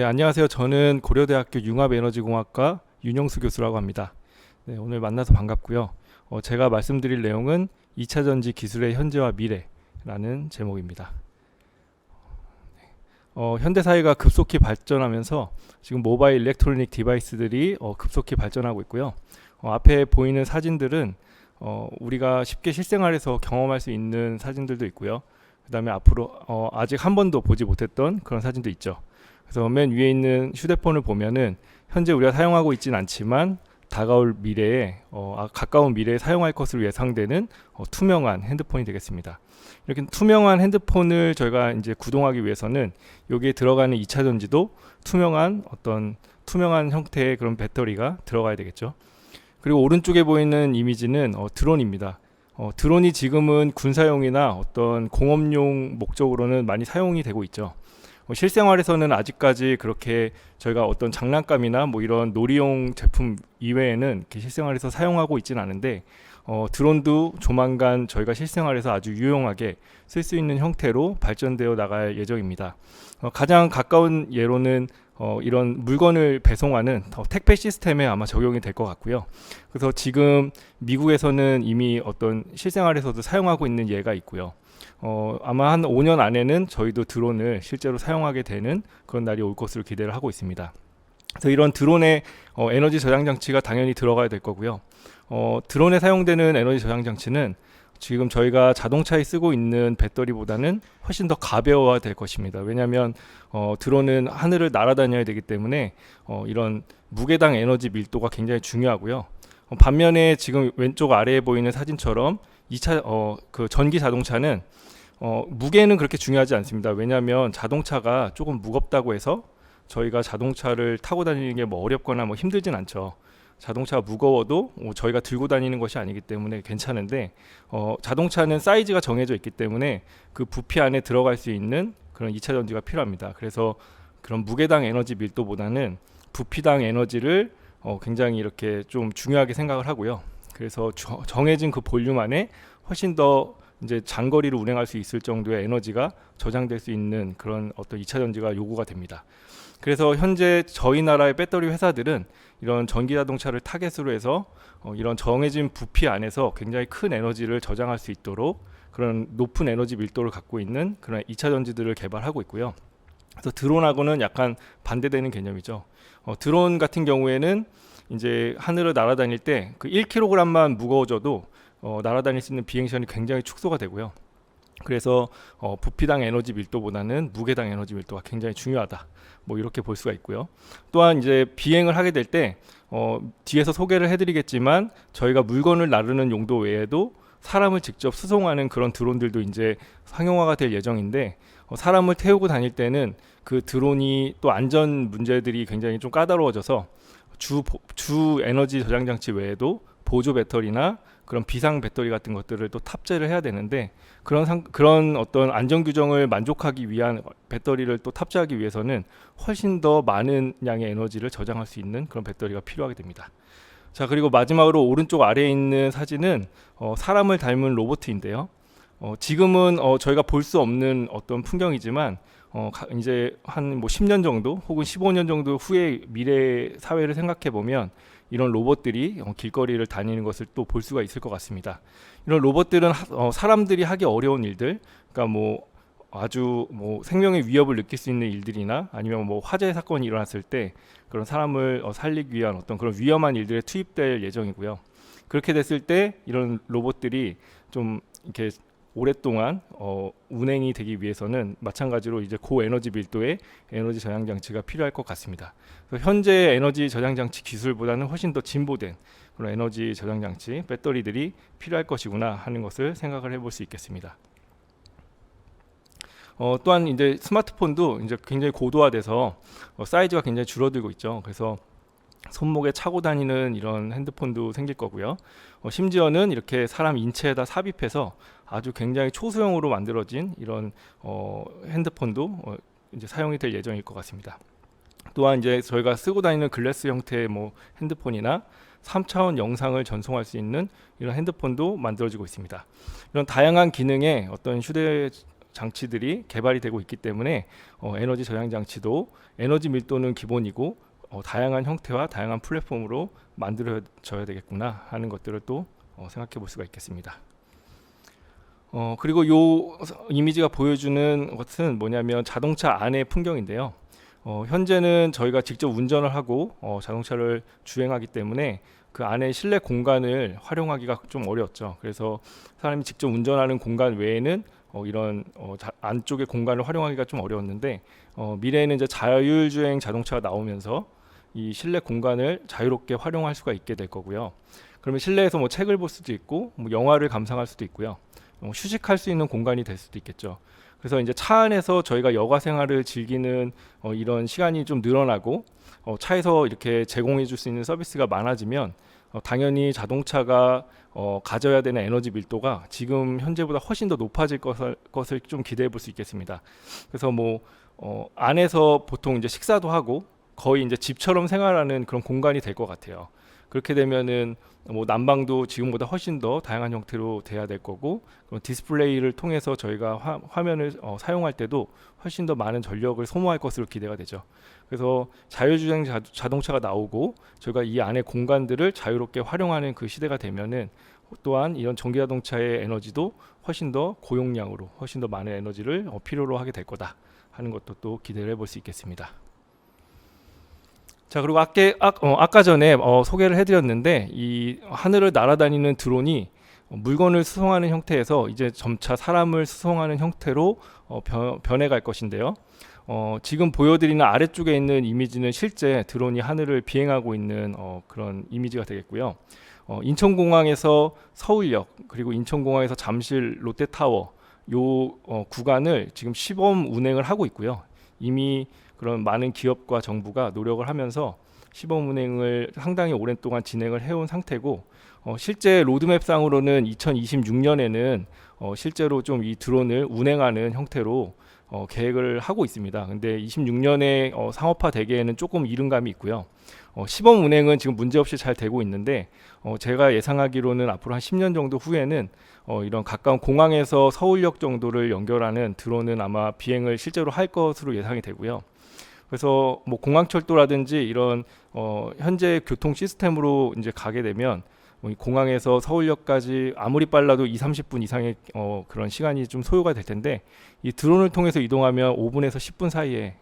네, 안녕하세요. 저는 고려대학교 융합에너지공학과 윤영수 교수라고 합니다. 네, 오늘 만나서 반갑고요. 제가 말씀드릴 내용은 2차 전지 기술의 현재와 미래라는 제목입니다. 현대 사회가 급속히 발전하면서 지금 모바일 일렉트로닉 디바이스들이 급속히 발전하고 있고요. 앞에 보이는 사진들은 우리가 쉽게 실생활에서 경험할 수 있는 사진들도 있고요. 그 다음에 앞으로 아직 한 번도 보지 못했던 그런 사진도 있죠. 그래서 맨 위에 있는 휴대폰을 보면은 현재 우리가 사용하고 있지는 않지만 다가올 미래에 가까운 미래에 사용할 것으로 예상되는 투명한 핸드폰이 되겠습니다. 이렇게 투명한 핸드폰을 저희가 이제 구동하기 위해서는 여기에 들어가는 2차 전지도 투명한 형태의 그런 배터리가 들어가야 되겠죠. 그리고 오른쪽에 보이는 이미지는 드론입니다. 드론이 지금은 군사용이나 어떤 공업용 목적으로는 많이 사용이 되고 있죠. 실생활에서는 아직까지 그렇게 저희가 어떤 장난감이나 뭐 이런 놀이용 제품 이외에는 실생활에서 사용하고 있지는 않은데 드론도 조만간 저희가 실생활에서 아주 유용하게 쓸 수 있는 형태로 발전되어 나갈 예정입니다. 가장 가까운 예로는 이런 물건을 배송하는 택배 시스템에 아마 적용이 될 것 같고요. 그래서 지금 미국에서는 이미 어떤 실생활에서도 사용하고 있는 예가 있고요. 아마 한 5년 안에는 저희도 드론을 실제로 사용하게 되는 그런 날이 올 것으로 기대를 하고 있습니다. 그래서 이런 드론에 에너지 저장 장치가 당연히 들어가야 될 거고요. 드론에 사용되는 에너지 저장 장치는 지금 저희가 자동차에 쓰고 있는 배터리보다는 훨씬 더 가벼워야 될 것입니다. 왜냐하면 드론은 하늘을 날아다녀야 되기 때문에 이런 무게당 에너지 밀도가 굉장히 중요하고요. 반면에 지금 왼쪽 아래에 보이는 사진처럼 그 전기 자동차는 무게는 그렇게 중요하지 않습니다. 왜냐하면 자동차가 조금 무겁다고 해서 저희가 자동차를 타고 다니는 게 뭐 어렵거나 뭐 힘들진 않죠. 자동차가 무거워도 저희가 들고 다니는 것이 아니기 때문에 괜찮은데 자동차는 사이즈가 정해져 있기 때문에 그 부피 안에 들어갈 수 있는 그런 2차 전지가 필요합니다. 그래서 그런 무게당 에너지 밀도보다는 부피당 에너지를 굉장히 이렇게 좀 중요하게 생각을 하고요. 그래서 정해진 그 볼륨 안에 훨씬 더 이제 장거리를 운행할 수 있을 정도의 에너지가 저장될 수 있는 그런 어떤 2차 전지가 요구가 됩니다. 그래서 현재 저희 나라의 배터리 회사들은 이런 전기 자동차를 타겟으로 해서 이런 정해진 부피 안에서 굉장히 큰 에너지를 저장할 수 있도록 그런 높은 에너지 밀도를 갖고 있는 그런 2차 전지들을 개발하고 있고요. 그래서 드론하고는 약간 반대되는 개념이죠. 드론 같은 경우에는 이제 하늘을 날아다닐 때 그 1kg만 무거워져도 날아다닐 수 있는 비행 시간이 굉장히 축소가 되고요. 그래서 부피당 에너지 밀도보다는 무게당 에너지 밀도가 굉장히 중요하다. 뭐 이렇게 볼 수가 있고요. 또한 이제 비행을 하게 될 때 뒤에서 소개를 해드리겠지만 저희가 물건을 나르는 용도 외에도 사람을 직접 수송하는 그런 드론들도 이제 상용화가 될 예정인데 사람을 태우고 다닐 때는 그 드론이 또 안전 문제들이 굉장히 좀 까다로워져서 주 에너지 저장 장치 외에도 보조 배터리나 그런 비상 배터리 같은 것들을 또 탑재를 해야 되는데 그런 어떤 안전 규정을 만족하기 위한 배터리를 또 탑재하기 위해서는 훨씬 더 많은 양의 에너지를 저장할 수 있는 그런 배터리가 필요하게 됩니다. 자, 그리고 마지막으로 오른쪽 아래에 있는 사진은 사람을 닮은 로봇인데요. 지금은 저희가 볼 수 없는 어떤 풍경이지만 이제 한 뭐 10년 정도 혹은 15년 정도 후의 미래 사회를 생각해 보면 이런 로봇들이 길거리를 다니는 것을 또 볼 수가 있을 것 같습니다. 이런 로봇들은 사람들이 하기 어려운 일들, 그러니까 뭐 아주 뭐 생명의 위협을 느낄 수 있는 일들이나 아니면 뭐 화재 사건이 일어났을 때 그런 사람을 살리기 위한 어떤 그런 위험한 일들에 투입될 예정이고요. 그렇게 됐을 때 이런 로봇들이 좀 이렇게 오랫동안 운행이 되기 위해서는 마찬가지로 이제 고에너지 밀도의 에너지 저장 장치가 필요할 것 같습니다. 그래서 현재 에너지 저장 장치 기술보다는 훨씬 더 진보된 그런 에너지 저장 장치 배터리들이 필요할 것이구나 하는 것을 생각을 해볼 수 있겠습니다. 또한 이제 스마트폰도 이제 굉장히 고도화돼서 사이즈가 굉장히 줄어들고 있죠. 그래서 손목에 차고 다니는 이런 핸드폰도 생길 거고요. 심지어는 이렇게 사람 인체에다 삽입해서 아주 굉장히 초소형으로 만들어진 이런 핸드폰도 이제 사용이 될 예정일 것 같습니다. 또한 이제 저희가 쓰고 다니는 글래스 형태의 뭐 핸드폰이나 3차원 영상을 전송할 수 있는 이런 핸드폰도 만들어지고 있습니다. 이런 다양한 기능의 어떤 장치들이 개발이 되고 있기 때문에 에너지 저장 장치도 에너지 밀도는 기본이고 다양한 형태와 다양한 플랫폼으로 만들어져야 되겠구나 하는 것들을 또 생각해 볼 수가 있겠습니다. 그리고 요 이미지가 보여주는 것은 뭐냐면 자동차 안의 풍경인데요. 현재는 저희가 직접 운전을 하고 자동차를 주행하기 때문에 그 안에 실내 공간을 활용하기가 좀 어려웠죠. 그래서 사람이 직접 운전하는 공간 외에는 이런 안쪽의 공간을 활용하기가 좀 어려웠는데 미래에는 이제 자율주행 자동차가 나오면서 이 실내 공간을 자유롭게 활용할 수가 있게 될 거고요. 그러면 실내에서 뭐 책을 볼 수도 있고 뭐 영화를 감상할 수도 있고요. 휴식할 수 있는 공간이 될 수도 있겠죠. 그래서 이제 차 안에서 저희가 여가 생활을 즐기는 이런 시간이 좀 늘어나고 차에서 이렇게 제공해 줄 수 있는 서비스가 많아지면 당연히 자동차가 가져야 되는 에너지 밀도가 지금 현재보다 훨씬 더 높아질 것을 좀 기대해 볼 수 있겠습니다. 그래서 뭐 안에서 보통 이제 식사도 하고 거의 이제 집처럼 생활하는 그런 공간이 될 것 같아요. 그렇게 되면은 뭐 난방도 지금보다 훨씬 더 다양한 형태로 돼야 될 거고, 디스플레이를 통해서 저희가 화면을 사용할 때도 훨씬 더 많은 전력을 소모할 것으로 기대가 되죠. 그래서 자율주행 자동차가 나오고 저희가 이 안에 공간들을 자유롭게 활용하는 그 시대가 되면은 또한 이런 전기자동차의 에너지도 훨씬 더 고용량으로 훨씬 더 많은 에너지를 필요로 하게 될 거다 하는 것도 또 기대를 해볼 수 있겠습니다. 자, 그리고 아까 전에 소개를 해드렸는데 이 하늘을 날아다니는 드론이 물건을 수송하는 형태에서 이제 점차 사람을 수송하는 형태로 변해갈 것인데요. 지금 보여드리는 아래쪽에 있는 이미지는 실제 드론이 하늘을 비행하고 있는 그런 이미지가 되겠고요. 인천공항에서 서울역, 그리고 인천공항에서 잠실 롯데타워 요 구간을 지금 시범 운행을 하고 있고요. 이미 그런 많은 기업과 정부가 노력을 하면서 시범 운행을 상당히 오랜 동안 진행을 해온 상태고, 실제 로드맵상으로는 2026년에는 실제로 좀 이 드론을 운행하는 형태로 계획을 하고 있습니다. 근데 26년에 상업화 되기에는 조금 이른 감이 있고요. 시범 운행은 지금 문제없이 잘 되고 있는데 제가 예상하기로는 앞으로 한 10년 정도 후에는 이런 가까운 공항에서 서울역 정도를 연결하는 드론은 아마 비행을 실제로 할 것으로 예상이 되고요. 그래서 뭐 공항철도라든지 이런 현재 교통 시스템으로 이제 가게 되면 공항에서 서울역까지 아무리 빨라도 2-30분 이상의 그런 시간이 좀 소요가 될 텐데, 이 드론을 통해서 이동하면 5분에서 10분 사이에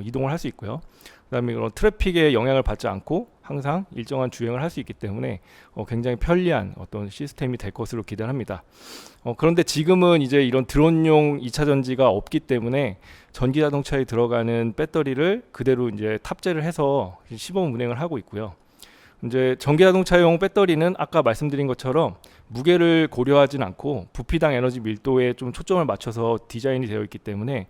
이동을 할 수 있고요. 그다음에 그런 트래픽에 영향을 받지 않고 항상 일정한 주행을 할 수 있기 때문에 굉장히 편리한 어떤 시스템이 될 것으로 기대합니다. 그런데 지금은 이제 이런 드론용 2차 전지가 없기 때문에 전기 자동차에 들어가는 배터리를 그대로 이제 탑재를 해서 시범 운행을 하고 있고요. 이제 전기 자동차용 배터리는 아까 말씀드린 것처럼 무게를 고려하진 않고 부피당 에너지 밀도에 좀 초점을 맞춰서 디자인이 되어 있기 때문에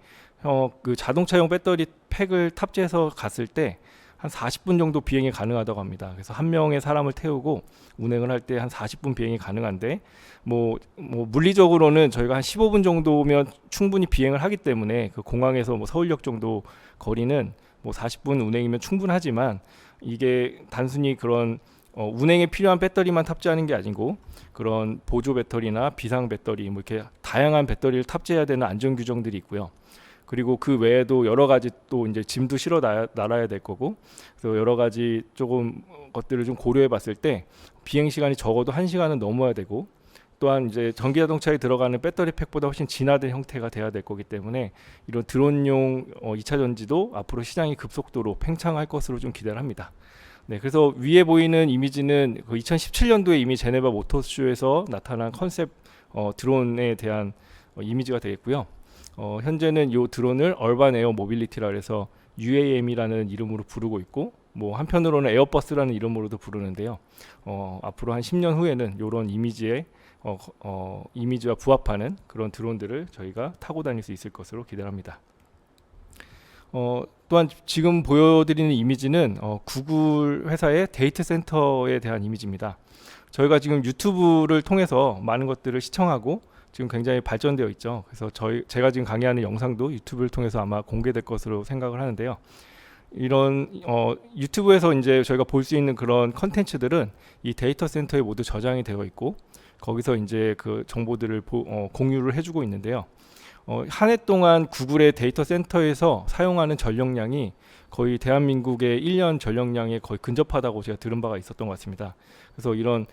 그 자동차용 배터리 팩을 탑재해서 갔을 때 한 40분 정도 비행이 가능하다고 합니다. 그래서 한 명의 사람을 태우고 운행을 할 때 한 40분 비행이 가능한데, 뭐 물리적으로는 저희가 한 15분 정도면 충분히 비행을 하기 때문에 그 공항에서 뭐 서울역 정도 거리는 뭐 40분 운행이면 충분하지만, 이게 단순히 그런 운행에 필요한 배터리만 탑재하는 게 아니고 그런 보조 배터리나 비상 배터리 뭐 이렇게 다양한 배터리를 탑재해야 되는 안전 규정들이 있고요. 그리고 그 외에도 여러 가지 또 이제 짐도 실어 날아야 될 거고, 그래서 여러 가지 조금 것들을 좀 고려해 봤을 때 비행 시간이 적어도 1시간은 넘어야 되고, 또한 이제 전기 자동차에 들어가는 배터리 팩보다 훨씬 진화된 형태가 돼야 될 거기 때문에 이런 드론용 2차 전지도 앞으로 시장이 급속도로 팽창할 것으로 좀 기대를 합니다. 네, 그래서 위에 보이는 이미지는 그 2017년도에 이미 제네바 모터쇼에서 나타난 컨셉 드론에 대한 이미지가 되겠고요. 현재는 이 드론을 얼반 에어 모빌리티라 해서 UAM이라는 이름으로 부르고 있고, 뭐 한편으로는 에어버스라는 이름으로도 부르는데요. 앞으로 한 10년 후에는 이런 이미지와 부합하는 그런 드론들을 저희가 타고 다닐 수 있을 것으로 기대합니다. 또한 지금 보여드리는 이미지는 구글 회사의 데이터 센터에 대한 이미지입니다. 저희가 지금 유튜브를 통해서 많은 것들을 시청하고 지금 굉장히 발전되어 있죠. 그래서 제가 지금 강의하는 영상도 유튜브를 통해서 아마 공개될 것으로 생각을 하는데요. 이런 유튜브에서 이제 저희가 볼 수 있는 그런 컨텐츠들은 이 데이터 센터에 모두 저장이 되어 있고, 거기서 이제 그 정보들을 공유를 해주고 있는데요. 한 해 동안 구글의 데이터 센터에서 사용하는 전력량이 거의 대한민국의 1년 전력량에 거의 근접하다고 제가 들은 바가 있었던 것 같습니다. 그래서 이런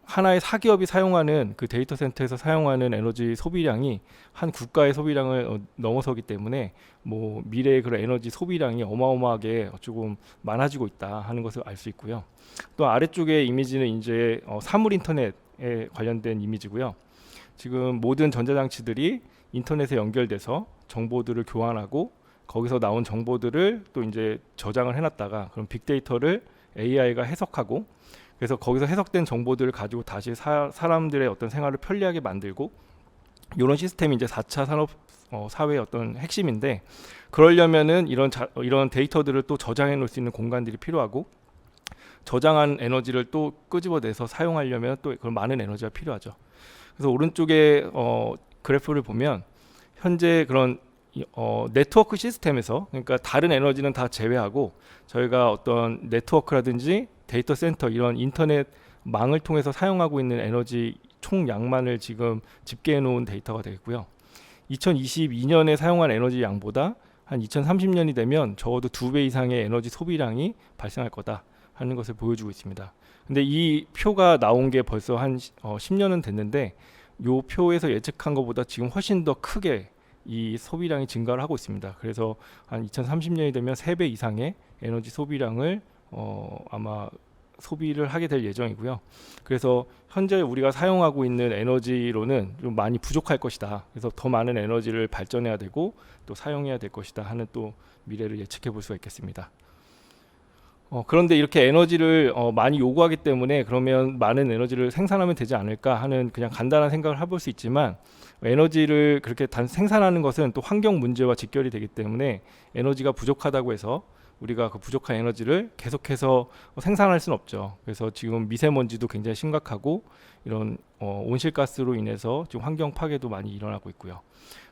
하나의 사기업이 사용하는 그 데이터 센터에서 사용하는 에너지 소비량이 한 국가의 소비량을 넘어서기 때문에 뭐 미래의 그런 에너지 소비량이 어마어마하게 조금 많아지고 있다 하는 것을 알 수 있고요. 또 아래쪽의 이미지는 이제 사물 인터넷에 관련된 이미지고요. 지금 모든 전자장치들이 인터넷에 연결돼서 정보들을 교환하고 거기서 나온 정보들을 또 이제 저장을 해놨다가 그럼 빅데이터를 AI가 해석하고 그래서 거기서 해석된 정보들을 가지고 다시 사람들의 어떤 생활을 편리하게 만들고 이런 시스템이 이제 4차 산업 사회의 어떤 핵심인데 그러려면은 이런 데이터들을 또 저장해 놓을 수 있는 공간들이 필요하고 저장한 에너지를 또 끄집어내서 사용하려면 또 그런 많은 에너지가 필요하죠. 그래서 오른쪽에 그래프를 보면 현재 그런 네트워크 시스템에서 그러니까 다른 에너지는 다 제외하고 저희가 어떤 네트워크라든지 데이터 센터 이런 인터넷 망을 통해서 사용하고 있는 에너지 총양만을 지금 집계해 놓은 데이터가 되겠고요. 2022년에 사용한 에너지 양보다 한 2030년이 되면 적어도 2배 이상의 에너지 소비량이 발생할 거다 하는 것을 보여주고 있습니다. 근데 이 표가 나온 게 벌써 한 10년은 됐는데 이 표에서 예측한 것보다 지금 훨씬 더 크게 이 소비량이 증가를 하고 있습니다. 그래서 한 2030년이 되면 3배 이상의 에너지 소비량을 아마 소비를 하게 될 예정이고요. 그래서 현재 우리가 사용하고 있는 에너지로는 좀 많이 부족할 것이다. 그래서 더 많은 에너지를 발전해야 되고 또 사용해야 될 것이다 하는 또 미래를 예측해 볼 수가 있겠습니다. 그런데 이렇게 에너지를 많이 요구하기 때문에 그러면 많은 에너지를 생산하면 되지 않을까 하는 그냥 간단한 생각을 해볼 수 있지만 에너지를 그렇게 생산하는 것은 또 환경 문제와 직결이 되기 때문에 에너지가 부족하다고 해서 우리가 그 부족한 에너지를 계속해서 생산할 수는 없죠. 그래서 지금 미세먼지도 굉장히 심각하고 이런 온실가스로 인해서 지금 환경 파괴도 많이 일어나고 있고요.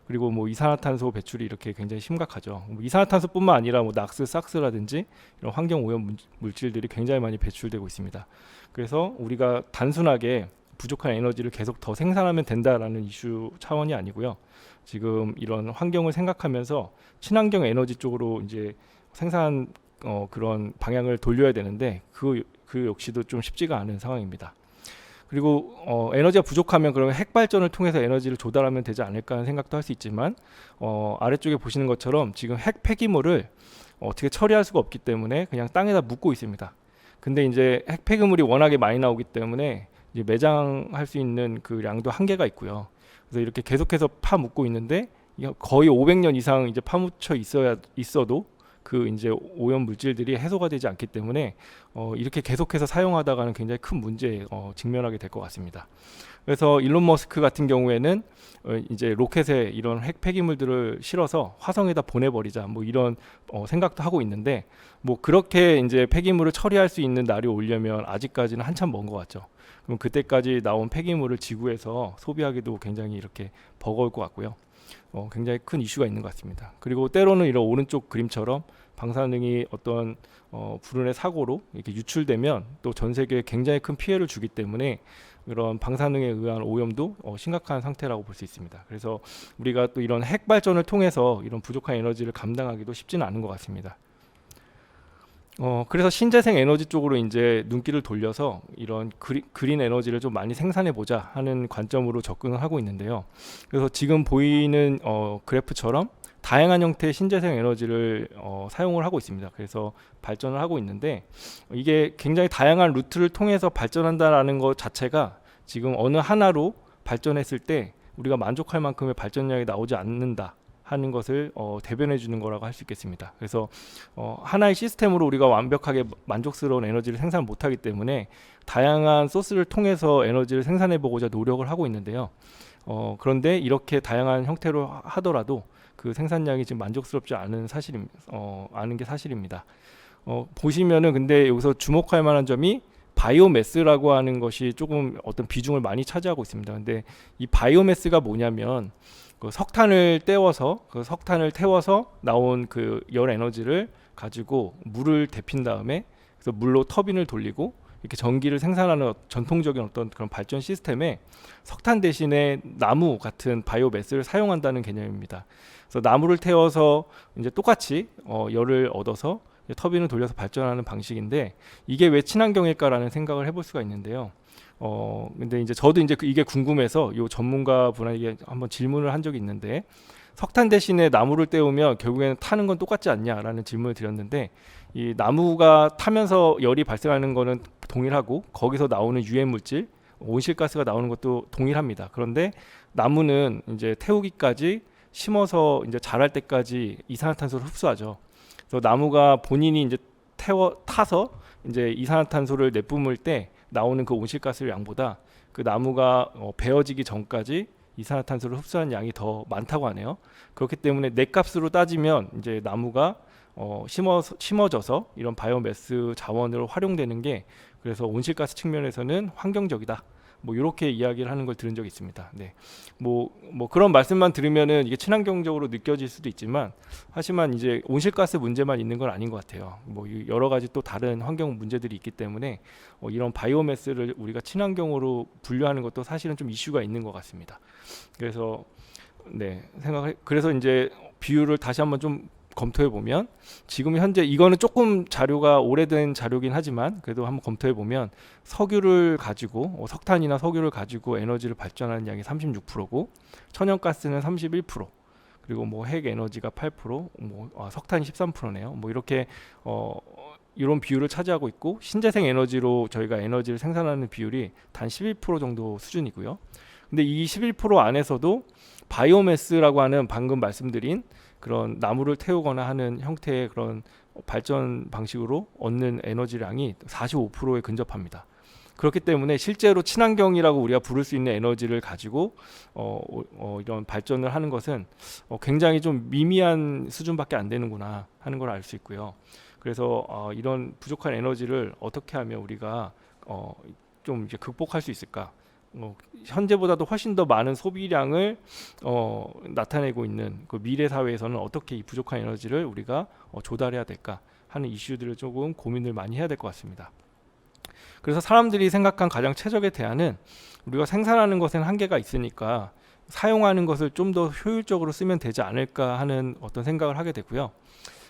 그리고 뭐 이산화탄소 배출이 이렇게 굉장히 심각하죠. 뭐 이산화탄소뿐만 아니라 뭐 낙스, 삭스라든지 이런 환경 오염 물질들이 굉장히 많이 배출되고 있습니다. 그래서 우리가 단순하게 부족한 에너지를 계속 더 생산하면 된다라는 이슈 차원이 아니고요. 지금 이런 환경을 생각하면서 친환경 에너지 쪽으로 이제 생산 그런 방향을 돌려야 되는데 그 역시도 좀 쉽지가 않은 상황입니다. 그리고 에너지가 부족하면 그러면 핵 발전을 통해서 에너지를 조달하면 되지 않을까 하는 생각도 할 수 있지만 아래쪽에 보시는 것처럼 지금 핵 폐기물을 어떻게 처리할 수가 없기 때문에 그냥 땅에다 묻고 있습니다. 근데 이제 핵 폐기물이 워낙에 많이 나오기 때문에 이제 매장할 수 있는 그 양도 한계가 있고요. 그래서 이렇게 계속해서 파묻고 있는데 거의 500년 이상 이제 파묻혀 있어도 그 이제 오염 물질들이 해소가 되지 않기 때문에 이렇게 계속해서 사용하다가는 굉장히 큰 문제에 직면하게 될 것 같습니다. 그래서 일론 머스크 같은 경우에는 이제 로켓에 이런 핵 폐기물들을 실어서 화성에다 보내버리자 뭐 이런 생각도 하고 있는데 뭐 그렇게 이제 폐기물을 처리할 수 있는 날이 오려면 아직까지는 한참 먼 것 같죠. 그럼 그때까지 나온 폐기물을 지구에서 소비하기도 굉장히 이렇게 버거울 것 같고요. 굉장히 큰 이슈가 있는 것 같습니다. 그리고 때로는 이런 오른쪽 그림처럼 방사능이 어떤 불운의 사고로 이렇게 유출되면 또 전 세계에 굉장히 큰 피해를 주기 때문에 그런 방사능에 의한 오염도 심각한 상태라고 볼 수 있습니다. 그래서 우리가 또 이런 핵 발전을 통해서 이런 부족한 에너지를 감당하기도 쉽지는 않은 것 같습니다. 그래서 신재생 에너지 쪽으로 이제 눈길을 돌려서 이런 그린 에너지를 좀 많이 생산해 보자 하는 관점으로 접근을 하고 있는데요. 그래서 지금 보이는 그래프처럼 다양한 형태의 신재생 에너지를 사용을 하고 있습니다. 그래서 발전을 하고 있는데 이게 굉장히 다양한 루트를 통해서 발전한다라는 것 자체가 지금 어느 하나로 발전했을 때 우리가 만족할 만큼의 발전량이 나오지 않는다 하는 것을 대변해 주는 거라고 할 수 있겠습니다. 그래서 하나의 시스템으로 우리가 완벽하게 만족스러운 에너지를 생산 못하기 때문에 다양한 소스를 통해서 에너지를 생산해 보고자 노력을 하고 있는데요. 그런데 이렇게 다양한 형태로 하더라도 그 생산량이 지금 만족스럽지 않은 아는 게 사실입니다. 보시면은 근데 여기서 주목할 만한 점이 바이오매스라고 하는 것이 조금 어떤 비중을 많이 차지하고 있습니다. 근데 이 바이오매스가 뭐냐면 그 석탄을 태워서 나온 그 열 에너지를 가지고 물을 데핀 다음에 그래서 물로 터빈을 돌리고 이렇게 전기를 생산하는 전통적인 어떤 그런 발전 시스템에 석탄 대신에 나무 같은 바이오매스를 사용한다는 개념입니다. 그래서 나무를 태워서 이제 똑같이 열을 얻어서 터빈을 돌려서 발전하는 방식인데, 이게 왜 친환경일까라는 생각을 해볼 수가 있는데요. 근데 이제 저도 이제 이게 궁금해서 요 전문가 분에게 한번 질문을 한 적이 있는데, 석탄 대신에 나무를 때우면 결국에는 타는 건 똑같지 않냐라는 질문을 드렸는데, 이 나무가 타면서 열이 발생하는 거는 동일하고 거기서 나오는 유해 물질, 온실가스가 나오는 것도 동일합니다. 그런데 나무는 이제 태우기까지 심어서 이제 자랄 때까지 이산화탄소를 흡수하죠. 그래서 나무가 본인이 이제 타서 이제 이산화탄소를 내뿜을 때 나오는 그 온실가스 양보다 그 나무가 베어지기 전까지 이산화탄소를 흡수하는 양이 더 많다고 하네요. 그렇기 때문에 넷값으로 따지면 이제 나무가 심어져서 이런 바이오매스 자원으로 활용되는 게, 그래서 온실가스 측면에서는 환경적이다, 뭐 이렇게 이야기를 하는 걸 들은 적이 있습니다. 네, 뭐 그런 말씀만 들으면은 이게 친환경적으로 느껴질 수도 있지만, 하지만 이제 온실가스 문제만 있는 건 아닌 것 같아요. 뭐 여러 가지 또 다른 환경 문제들이 있기 때문에 이런 바이오매스를 우리가 친환경으로 분류하는 것도 사실은 좀 이슈가 있는 것 같습니다. 그래서 그래서 이제 비율을 다시 한번 좀 검토해 보면, 지금 현재 이거는 조금 자료가 오래된 자료긴 하지만 그래도 한번 검토해 보면, 석유를 가지고 석탄이나 석유를 가지고 에너지를 발전하는 양이 36%고 천연가스는 31%, 그리고 뭐 핵 에너지가 8%, 석탄이 13%네요. 뭐 이렇게 이런 비율을 차지하고 있고, 신재생 에너지로 저희가 에너지를 생산하는 비율이 단 11% 정도 수준이고요. 근데 이 11% 안에서도 바이오매스라고 하는 방금 말씀드린 그런 나무를 태우거나 하는 형태의 그런 발전 방식으로 얻는 에너지량이 45%에 근접합니다. 그렇기 때문에 실제로 친환경이라고 우리가 부를 수 있는 에너지를 가지고 이런 발전을 하는 것은 굉장히 좀 미미한 수준밖에 안 되는구나 하는 걸 알 수 있고요. 그래서 이런 부족한 에너지를 어떻게 하면 우리가 좀 이제 극복할 수 있을까? 현재보다도 훨씬 더 많은 소비량을 나타내고 있는 그 미래 사회에서는 어떻게 이 부족한 에너지를 우리가 조달해야 될까 하는 이슈들을 조금 고민을 많이 해야 될 것 같습니다. 그래서 사람들이 생각한 가장 최적의 대안은, 우리가 생산하는 것에는 한계가 있으니까 사용하는 것을 좀 더 효율적으로 쓰면 되지 않을까 하는 어떤 생각을 하게 되고요.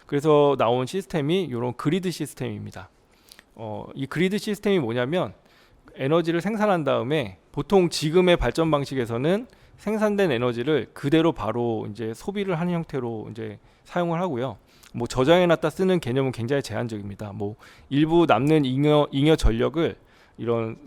그래서 나온 시스템이 이런 그리드 시스템입니다. 이 그리드 시스템이 뭐냐면, 에너지를 생산한 다음에 보통 지금의 발전 방식에서는 생산된 에너지를 그대로 바로 이제 소비를 하는 형태로 이제 사용을 하고요. 뭐 저장해놨다 쓰는 개념은 굉장히 제한적입니다. 뭐 일부 남는 잉여 전력을 이런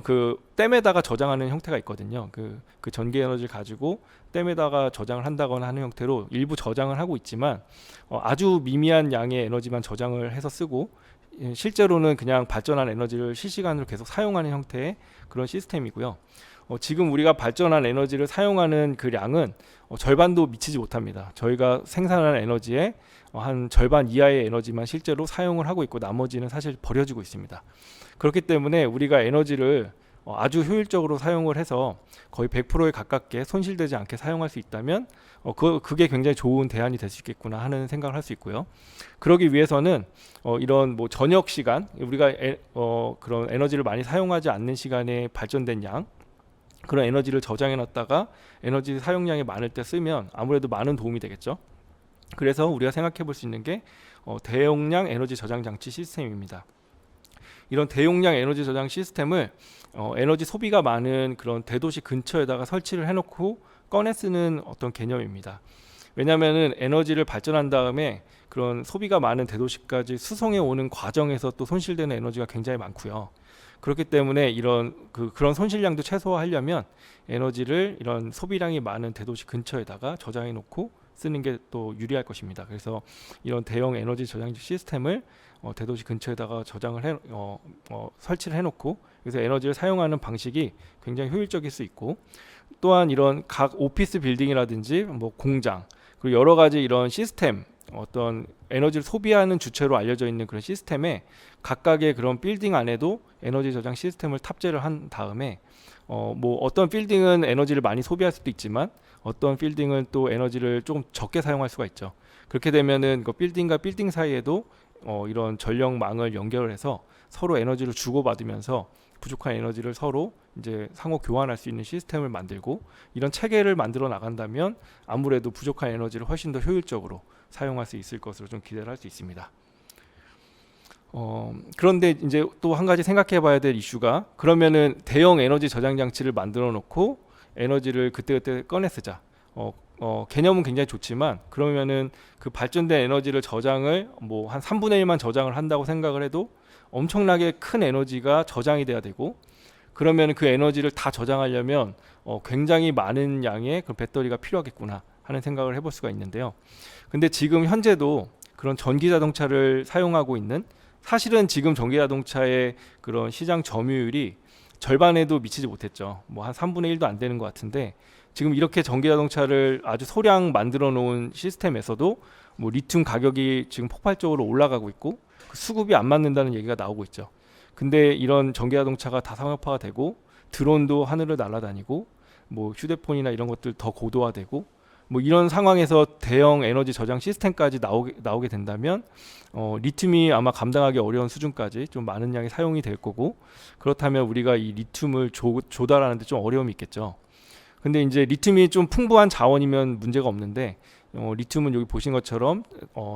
그 댐에다가 저장하는 형태가 있거든요. 그 전기 에너지를 가지고 댐에다가 저장을 한다거나 하는 형태로 일부 저장을 하고 있지만, 아주 미미한 양의 에너지만 저장을 해서 쓰고, 실제로는 그냥 발전한 에너지를 실시간으로 계속 사용하는 형태의 그런 시스템이고요. 지금 우리가 발전한 에너지를 사용하는 그 양은 절반도 미치지 못합니다. 저희가 생산하는 에너지의 한 절반 이하의 에너지만 실제로 사용을 하고 있고, 나머지는 사실 버려지고 있습니다. 그렇기 때문에 우리가 에너지를 아주 효율적으로 사용을 해서 거의 100%에 가깝게 손실되지 않게 사용할 수 있다면 그게 굉장히 좋은 대안이 될 수 있겠구나 하는 생각을 할 수 있고요. 그러기 위해서는 이런 뭐 저녁 시간, 우리가 그런 에너지를 많이 사용하지 않는 시간에 발전된 양, 그런 에너지를 저장해 놨다가 에너지 사용량이 많을 때 쓰면 아무래도 많은 도움이 되겠죠. 그래서 우리가 생각해 볼 수 있는 게 대용량 에너지 저장 장치 시스템입니다. 이런 대용량 에너지 저장 시스템을 에너지 소비가 많은 그런 대도시 근처에다가 설치를 해놓고 꺼내 쓰는 어떤 개념입니다. 왜냐하면 에너지를 발전한 다음에 그런 소비가 많은 대도시까지 수송해 오는 과정에서 또 손실되는 에너지가 굉장히 많고요. 그렇기 때문에 그런 손실량도 최소화하려면 에너지를 이런 소비량이 많은 대도시 근처에다가 저장해 놓고 쓰는 게 또 유리할 것입니다. 그래서 이런 대형 에너지 저장지 시스템을 대도시 근처에다가 설치를 해놓고, 그래서 에너지를 사용하는 방식이 굉장히 효율적일 수 있고, 또한 이런 각 오피스 빌딩이라든지 뭐 공장, 그리고 여러 가지 이런 시스템, 어떤 에너지를 소비하는 주체로 알려져 있는 그런 시스템에 각각의 그런 빌딩 안에도 에너지 저장 시스템을 탑재를 한 다음에 뭐 어떤 빌딩은 에너지를 많이 소비할 수도 있지만 어떤 빌딩은 또 에너지를 조금 적게 사용할 수가 있죠. 그렇게 되면은 그 빌딩과 빌딩 사이에도 이런 전력망을 연결을 해서 서로 에너지를 주고받으면서 부족한 에너지를 서로 이제 상호 교환할 수 있는 시스템을 만들고 이런 체계를 만들어 나간다면 아무래도 부족한 에너지를 훨씬 더 효율적으로 사용할 수 있을 것으로 좀 기대를 할 수 있습니다. 그런데 이제 또 한 가지 생각해 봐야 될 이슈가, 그러면은 대형 에너지 저장 장치를 만들어 놓고 에너지를 그때그때 꺼내 쓰자. 개념은 굉장히 좋지만 그러면은 그 발전된 에너지를 저장을 뭐 한 3분의 1만 저장을 한다고 생각을 해도 엄청나게 큰 에너지가 저장이 돼야 되고, 그러면 그 에너지를 다 저장하려면 굉장히 많은 양의 그 배터리가 필요하겠구나 하는 생각을 해볼 수가 있는데요. 근데 지금 현재도 그런 전기 자동차를 사용하고 있는, 사실은 지금 전기 자동차의 그런 시장 점유율이 절반에도 미치지 못했죠. 뭐 한 3분의 1도 안 되는 것 같은데, 지금 이렇게 전기 자동차를 아주 소량 만들어 놓은 시스템에서도 뭐 리튬 가격이 지금 폭발적으로 올라가고 있고 그 수급이 안 맞는다는 얘기가 나오고 있죠. 근데 이런 전기 자동차가 다 상업화가 되고 드론도 하늘을 날아다니고 뭐 휴대폰이나 이런 것들 더 고도화되고 뭐 이런 상황에서 대형 에너지 저장 시스템까지 나오게 된다면 리튬이 아마 감당하기 어려운 수준까지 좀 많은 양이 사용이 될 거고, 그렇다면 우리가 이 리튬을 조달하는 데 좀 어려움이 있겠죠. 근데 이제 리튬이 좀 풍부한 자원이면 문제가 없는데, 리튬은 여기 보신 것처럼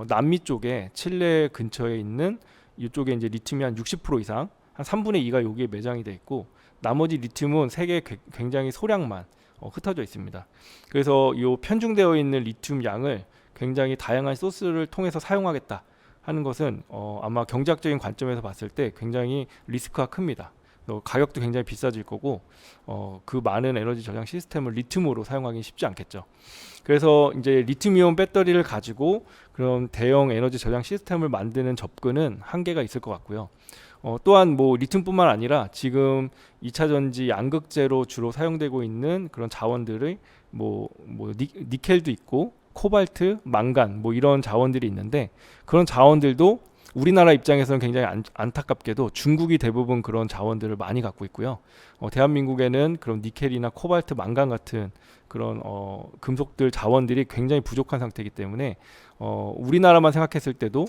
남미 쪽에 칠레 근처에 있는 이쪽에 이제 리튬이 한 60% 이상, 한 3분의 2가 여기에 매장이 돼 있고, 나머지 리튬은 세계에 굉장히 소량만 흩어져 있습니다. 그래서 이 편중되어 있는 리튬 양을 굉장히 다양한 소스를 통해서 사용하겠다 하는 것은 아마 경제학적인 관점에서 봤을 때 굉장히 리스크가 큽니다. 가격도 굉장히 비싸질 거고 그 많은 에너지 저장 시스템을 리튬으로 사용하기 쉽지 않겠죠. 그래서 이제 리튬이온 배터리를 가지고 그런 대형 에너지 저장 시스템을 만드는 접근은 한계가 있을 것 같고요. 또한 뭐 리튬뿐만 아니라 지금 2차 전지 양극재로 주로 사용되고 있는 그런 자원들의 뭐 니켈도 있고 코발트, 망간 뭐 이런 자원들이 있는데, 그런 자원들도 우리나라 입장에서는 굉장히 안타깝게도 중국이 대부분 그런 자원들을 많이 갖고 있고요. 대한민국에는 그런 니켈이나 코발트, 망간 같은 그런 금속들 자원들이 굉장히 부족한 상태이기 때문에 우리나라만 생각했을 때도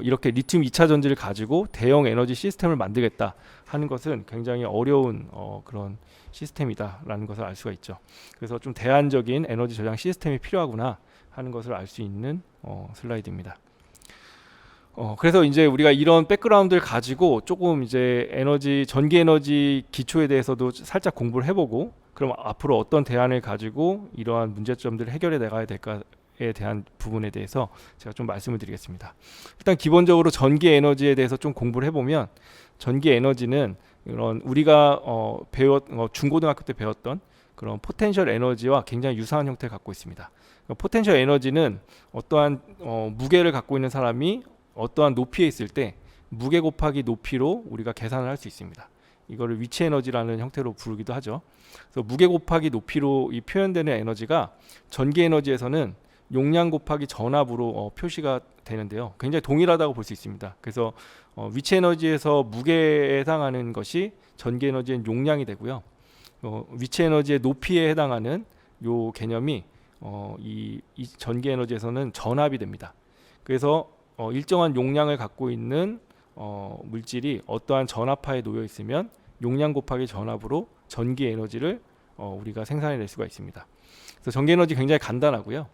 이렇게 리튬 2차 전지를 가지고 대형 에너지 시스템을 만들겠다 하는 것은 굉장히 어려운 그런 시스템이다라는 것을 알 수가 있죠. 그래서 좀 대안적인 에너지 저장 시스템이 필요하구나 하는 것을 알 수 있는 슬라이드입니다. 그래서 이제 우리가 이런 백그라운드를 가지고 조금 이제 전기 에너지 기초에 대해서도 살짝 공부를 해보고, 그럼 앞으로 어떤 대안을 가지고 이러한 문제점들을 해결해 나가야 될까에 대한 부분에 대해서 제가 좀 말씀을 드리겠습니다. 일단 기본적으로 전기 에너지에 대해서 좀 공부를 해보면, 전기 에너지는 이런 우리가 중고등학교 때 배웠던 그런 포텐셜 에너지와 굉장히 유사한 형태를 갖고 있습니다. 포텐셜 에너지는 어떠한 무게를 갖고 있는 사람이 어떠한 높이에 있을 때 무게 곱하기 높이로 우리가 계산을 할 수 있습니다. 이거를 위치 에너지라는 형태로 부르기도 하죠. 그래서 무게 곱하기 높이로 이 표현되는 에너지가 전기 에너지에서는 용량 곱하기 전압으로 표시가 되는데요. 굉장히 동일하다고 볼 수 있습니다. 그래서 위치 에너지에서 무게에 해당하는 것이 전기 에너지의 용량이 되고요. 위치 에너지의 높이에 해당하는 요 개념이 이 전기 에너지에서는 전압이 됩니다. 그래서 일정한 용량을 갖고 있는 물질이 어떠한 전압하에 놓여 있으면 용량 곱하기 전압으로 전기 에너지를 우리가 생산해낼 수가 있습니다. 그래서 전기 에너지 굉장히 간단하고요.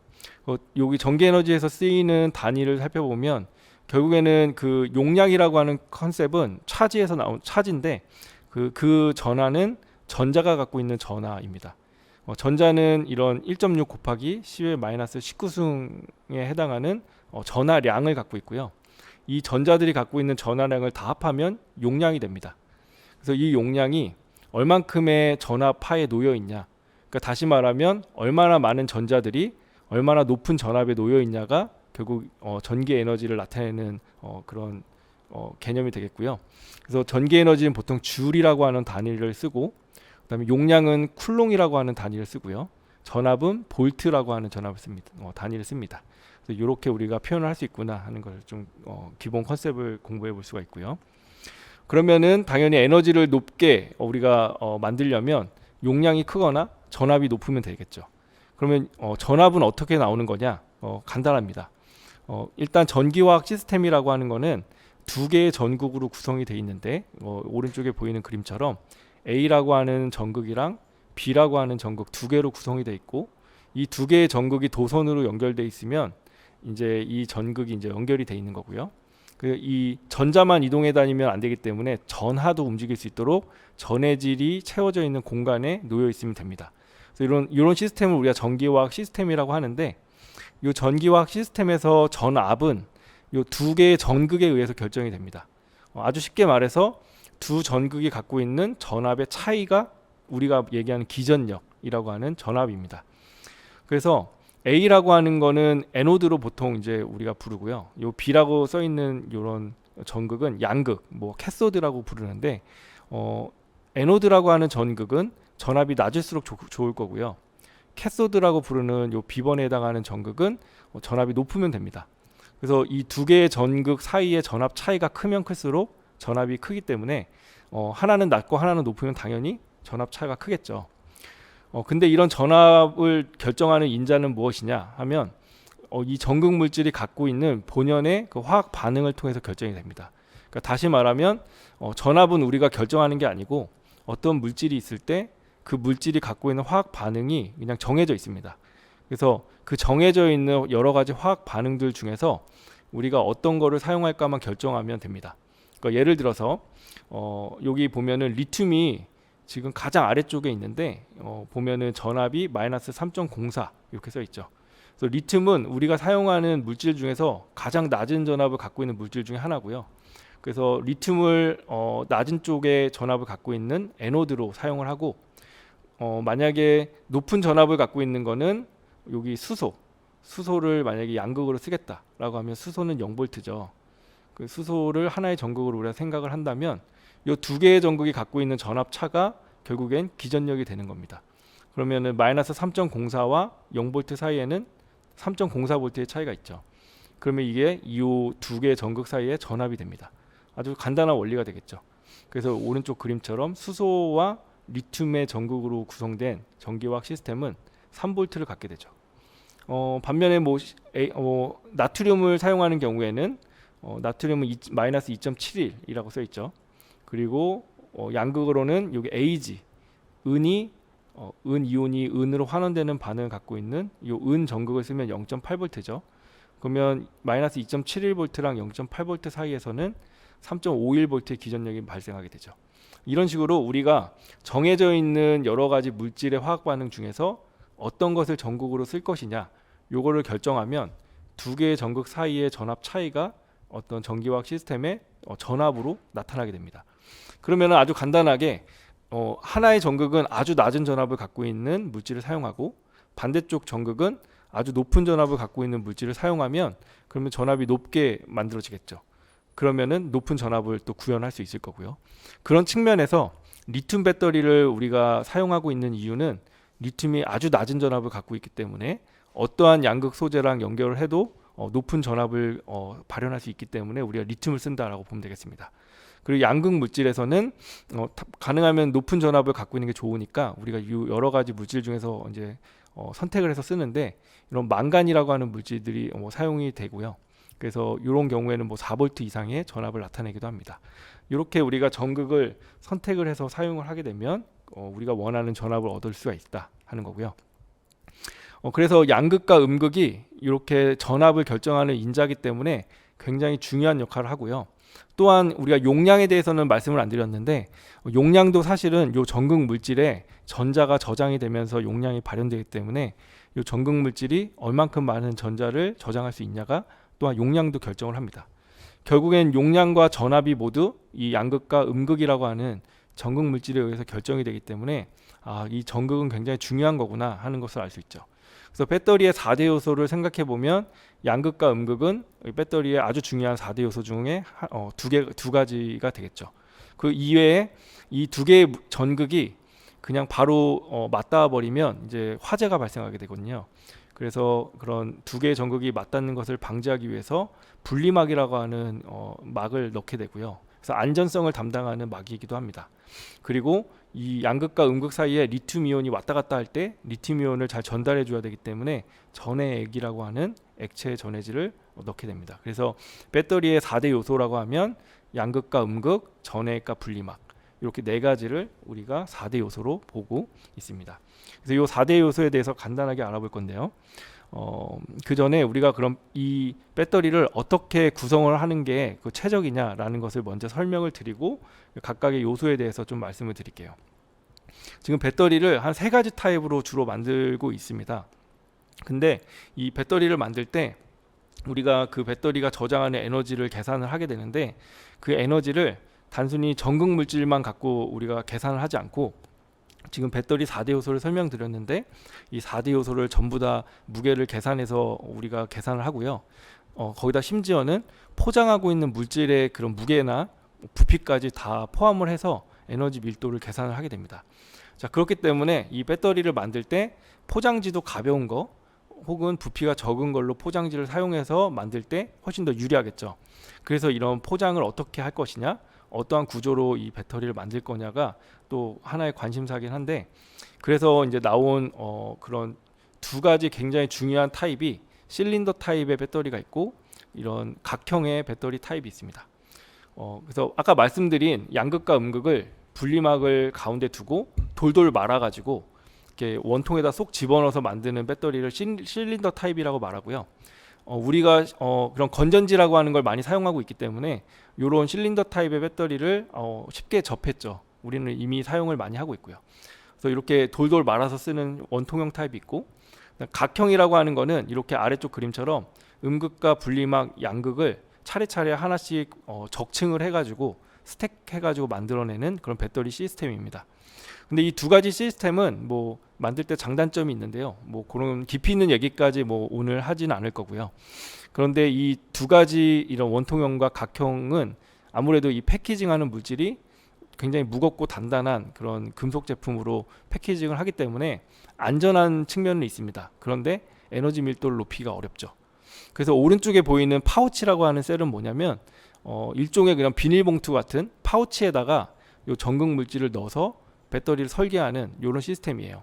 여기 전기 에너지에서 쓰이는 단위를 살펴보면 결국에는 그 용량이라고 하는 컨셉은 차지에서 나온 차지인데 그 전하는 전자가 갖고 있는 전하입니다. 전자는 이런 1.6 곱하기 10의 마이너스 19승에 해당하는 전하량을 갖고 있고요. 이 전자들이 갖고 있는 전하량을 다 합하면 용량이 됩니다. 그래서 이 용량이 얼만큼의 전압하에 놓여 있냐, 그러니까 다시 말하면 얼마나 많은 전자들이 얼마나 높은 전압에 놓여 있냐가 결국 전기 에너지를 나타내는 그런 개념이 되겠고요. 그래서 전기 에너지는 보통 줄이라고 하는 단위를 쓰고, 그다음에 용량은 쿨롱이라고 하는 단위를 쓰고요. 전압은 볼트라고 하는 단위를 씁니다. 그래서 이렇게 우리가 표현을 할 수 있구나 하는 걸 좀 기본 컨셉을 공부해 볼 수가 있고요. 그러면은 당연히 에너지를 높게 우리가 만들려면 용량이 크거나 전압이 높으면 되겠죠. 그러면 전압은 어떻게 나오는 거냐? 간단합니다. 일단 전기화학 시스템이라고 하는 거는 두 개의 전극으로 구성이 되어 있는데 오른쪽에 보이는 그림처럼 A라고 하는 전극이랑 B라고 하는 전극 두 개로 구성이 되어 있고 이 두 개의 전극이 도선으로 연결되어 있으면 이제 이 전극이 이제 연결이 되어 있는 거고요. 이 전자만 이동해 다니면 안 되기 때문에 전하도 움직일 수 있도록 전해질이 채워져 있는 공간에 놓여 있으면 됩니다. 그래서 이런 시스템을 우리가 전기화학 시스템이라고 하는데 이 전기화학 시스템에서 전압은 이 두 개의 전극에 의해서 결정이 됩니다. 아주 쉽게 말해서 두 전극이 갖고 있는 전압의 차이가 우리가 얘기하는 기전력이라고 하는 전압입니다. 그래서 A라고 하는 거는 에노드로 보통 이제 우리가 부르고요. 요 B라고 써 있는 이런 전극은 양극, 뭐 캐소드라고 부르는데 에노드라고 하는 전극은 전압이 낮을수록 좋을 거고요. 캐소드라고 부르는 요 B번에 해당하는 전극은 전압이 높으면 됩니다. 그래서 이 두 개의 전극 사이의 전압 차이가 크면 클수록 전압이 크기 때문에 하나는 낮고 하나는 높으면 당연히 전압 차이가 크겠죠. 근데 이런 전압을 결정하는 인자는 무엇이냐 하면 이 전극 물질이 갖고 있는 본연의 그 화학 반응을 통해서 결정이 됩니다. 그러니까 다시 말하면 전압은 우리가 결정하는 게 아니고 어떤 물질이 있을 때 그 물질이 갖고 있는 화학 반응이 그냥 정해져 있습니다. 그래서 그 정해져 있는 여러 가지 화학 반응들 중에서 우리가 어떤 거를 사용할까만 결정하면 됩니다. 그러니까 예를 들어서 여기 보면은 리튬이 지금 가장 아래쪽에 있는데 보면은 전압이 마이너스 3.04 이렇게 써 있죠. 그래서 리튬은 우리가 사용하는 물질 중에서 가장 낮은 전압을 갖고 있는 물질 중에 하나고요. 그래서 리튬을 낮은 쪽에 전압을 갖고 있는 에노드로 사용을 하고 만약에 높은 전압을 갖고 있는 거는 여기 수소를 만약에 양극으로 쓰겠다라고 하면 수소는 0V죠. 그 수소를 하나의 전극으로 우리가 생각을 한다면 이 두 개의 전극이 갖고 있는 전압 차가 결국엔 기전력이 되는 겁니다. 그러면은 마이너스 3.04와 0V 사이에는 3.04V의 차이가 있죠. 그러면 이게 이 두 개의 전극 사이의 전압이 됩니다. 아주 간단한 원리가 되겠죠. 그래서 오른쪽 그림처럼 수소와 리튬의 전극으로 구성된 전기화학 시스템은 3V를 갖게 되죠. 반면에 나트륨을 사용하는 경우에는 나트륨은 마이너스 2.71이라고 써 있죠. 그리고 양극으로는 여기 Ag 은 이온이 은으로 환원되는 반응을 갖고 있는 이 은 전극을 쓰면 0.8V죠. 그러면 마이너스 2.71V랑 0.8V 사이에서는 3.51V의 기전력이 발생하게 되죠. 이런 식으로 우리가 정해져 있는 여러 가지 물질의 화학 반응 중에서 어떤 것을 전극으로 쓸 것이냐 요거를 결정하면 두 개의 전극 사이의 전압 차이가 어떤 전기화학 시스템의 전압으로 나타나게 됩니다. 그러면 아주 간단하게 하나의 전극은 아주 낮은 전압을 갖고 있는 물질을 사용하고 반대쪽 전극은 아주 높은 전압을 갖고 있는 물질을 사용하면 그러면 전압이 높게 만들어지겠죠. 그러면은 높은 전압을 또 구현할 수 있을 거고요. 그런 측면에서 리튬 배터리를 우리가 사용하고 있는 이유는 리튬이 아주 낮은 전압을 갖고 있기 때문에 어떠한 양극 소재랑 연결을 해도 높은 전압을 발현할 수 있기 때문에 우리가 리튬을 쓴다라고 보면 되겠습니다. 그리고 양극 물질에서는 가능하면 높은 전압을 갖고 있는 게 좋으니까 우리가 여러 가지 물질 중에서 이제 선택을 해서 쓰는데 이런 망간이라고 하는 물질들이 사용이 되고요. 그래서 이런 경우에는 4V 이상의 전압을 나타내기도 합니다. 이렇게 우리가 전극을 선택을 해서 사용을 하게 되면 우리가 원하는 전압을 얻을 수가 있다 하는 거고요. 그래서 양극과 음극이 이렇게 전압을 결정하는 인자이기 때문에 굉장히 중요한 역할을 하고요. 또한 우리가 용량에 대해서는 말씀을 안 드렸는데 용량도 사실은 이 전극 물질에 전자가 저장이 되면서 용량이 발현되기 때문에 이 전극 물질이 얼만큼 많은 전자를 저장할 수 있냐가 또한 용량도 결정을 합니다. 결국엔 용량과 전압이 모두 이 양극과 음극이라고 하는 전극 물질에 의해서 결정이 되기 때문에 이 전극은 굉장히 중요한 거구나 하는 것을 알 수 있죠. 그래서 배터리의 4대 요소를 생각해 보면 양극과 음극은 배터리의 아주 중요한 4대 요소 중에 두 가지가 되겠죠. 그 이외에 이 두 개의 전극이 그냥 바로 맞닿아 버리면 이제 화재가 발생하게 되거든요. 그래서 그런 두 개의 전극이 맞닿는 것을 방지하기 위해서 분리막이라고 하는 막을 넣게 되고요. 그래서 안전성을 담당하는 막이기도 합니다. 그리고 이 양극과 음극 사이에 리튬 이온이 왔다 갔다 할 때 리튬 이온을 잘 전달해 줘야 되기 때문에 전해액이라고 하는 액체 전해질을 넣게 됩니다. 그래서 배터리의 4대 요소라고 하면 양극과 음극, 전해과 분리막, 이렇게 네 가지를 우리가 4대 요소로 보고 있습니다. 그래서 이 4대 요소에 대해서 간단하게 알아볼 건데요. 그 전에 우리가 그럼 이 배터리를 어떻게 구성을 하는 게 그 최적이냐라는 것을 먼저 설명을 드리고 각각의 요소에 대해서 좀 말씀을 드릴게요. 지금 배터리를 한 세 가지 타입으로 주로 만들고 있습니다. 근데 이 배터리를 만들 때 우리가 그 배터리가 저장하는 에너지를 계산을 하게 되는데, 그 에너지를 단순히 전극 물질만 갖고 우리가 계산을 하지 않고, 지금 배터리 4대 요소를 설명드렸는데 이 4대 요소를 전부 다 무게를 계산해서 우리가 계산을 하고요. 거기다 심지어는 포장하고 있는 물질의 그런 무게나 부피까지 다 포함을 해서 에너지 밀도를 계산을 하게 됩니다. 자, 그렇기 때문에 이 배터리를 만들 때 포장지도 가벼운 거 혹은 부피가 적은 걸로 포장지를 사용해서 만들 때 훨씬 더 유리하겠죠. 그래서 이런 포장을 어떻게 할 것이냐, 어떠한 구조로 이 배터리를 만들 거냐가 또 하나의 관심사긴 한데, 그래서 이제 나온 그런 두 가지 굉장히 중요한 타입이 실린더 타입의 배터리가 있고 이런 각형의 배터리 타입이 있습니다. 그래서 아까 말씀드린 양극과 음극을 분리막을 가운데 두고 돌돌 말아가지고 이렇게 원통에다 쏙 집어넣어서 만드는 배터리를 실린더 타입이라고 말하고요. 우리가 그런 건전지라고 하는 걸 많이 사용하고 있기 때문에 이런 실린더 타입의 배터리를 쉽게 접했죠. 우리는 이미 사용을 많이 하고 있고요. 그래서 이렇게 돌돌 말아서 쓰는 원통형 타입이 있고, 각형이라고 하는 거는 이렇게 아래쪽 그림처럼 음극과 분리막, 양극을 차례차례 하나씩 적층을 해가지고 스택해가지고 만들어내는 그런 배터리 시스템입니다. 근데 이 두 가지 시스템은 뭐 만들 때 장단점이 있는데요. 뭐 그런 깊이 있는 얘기까지 뭐 오늘 하지는 않을 거고요. 그런데 이 두 가지 이런 원통형과 각형은 아무래도 이 패키징하는 물질이 굉장히 무겁고 단단한 그런 금속 제품으로 패키징을 하기 때문에 안전한 측면은 있습니다. 그런데 에너지 밀도를 높이기가 어렵죠. 그래서 오른쪽에 보이는 파우치라고 하는 셀은 뭐냐면 일종의 그냥 비닐봉투 같은 파우치에다가 요 전극 물질을 넣어서 배터리를 설계하는 이런 시스템이에요.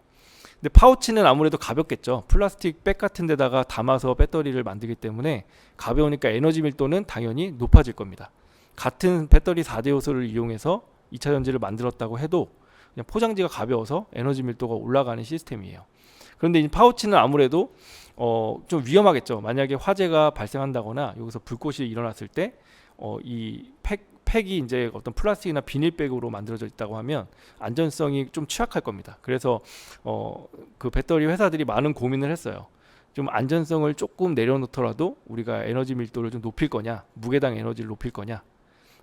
근데 파우치는 아무래도 가볍겠죠. 플라스틱 백 같은 데다가 담아서 배터리를 만들기 때문에 가벼우니까 에너지 밀도는 당연히 높아질 겁니다. 같은 배터리 4대 요소를 이용해서 2차 전지를 만들었다고 해도 그냥 포장지가 가벼워서 에너지 밀도가 올라가는 시스템이에요. 그런데 이 파우치는 아무래도 좀 위험하겠죠. 만약에 화재가 발생한다거나 여기서 불꽃이 일어났을 때 이 팩이 이제 어떤 플라스틱이나 비닐백으로 만들어져 있다고 하면 안전성이 좀 취약할 겁니다. 그래서 그 배터리 회사들이 많은 고민을 했어요. 좀 안전성을 조금 내려놓더라도 우리가 에너지 밀도를 좀 높일 거냐, 무게당 에너지를 높일 거냐,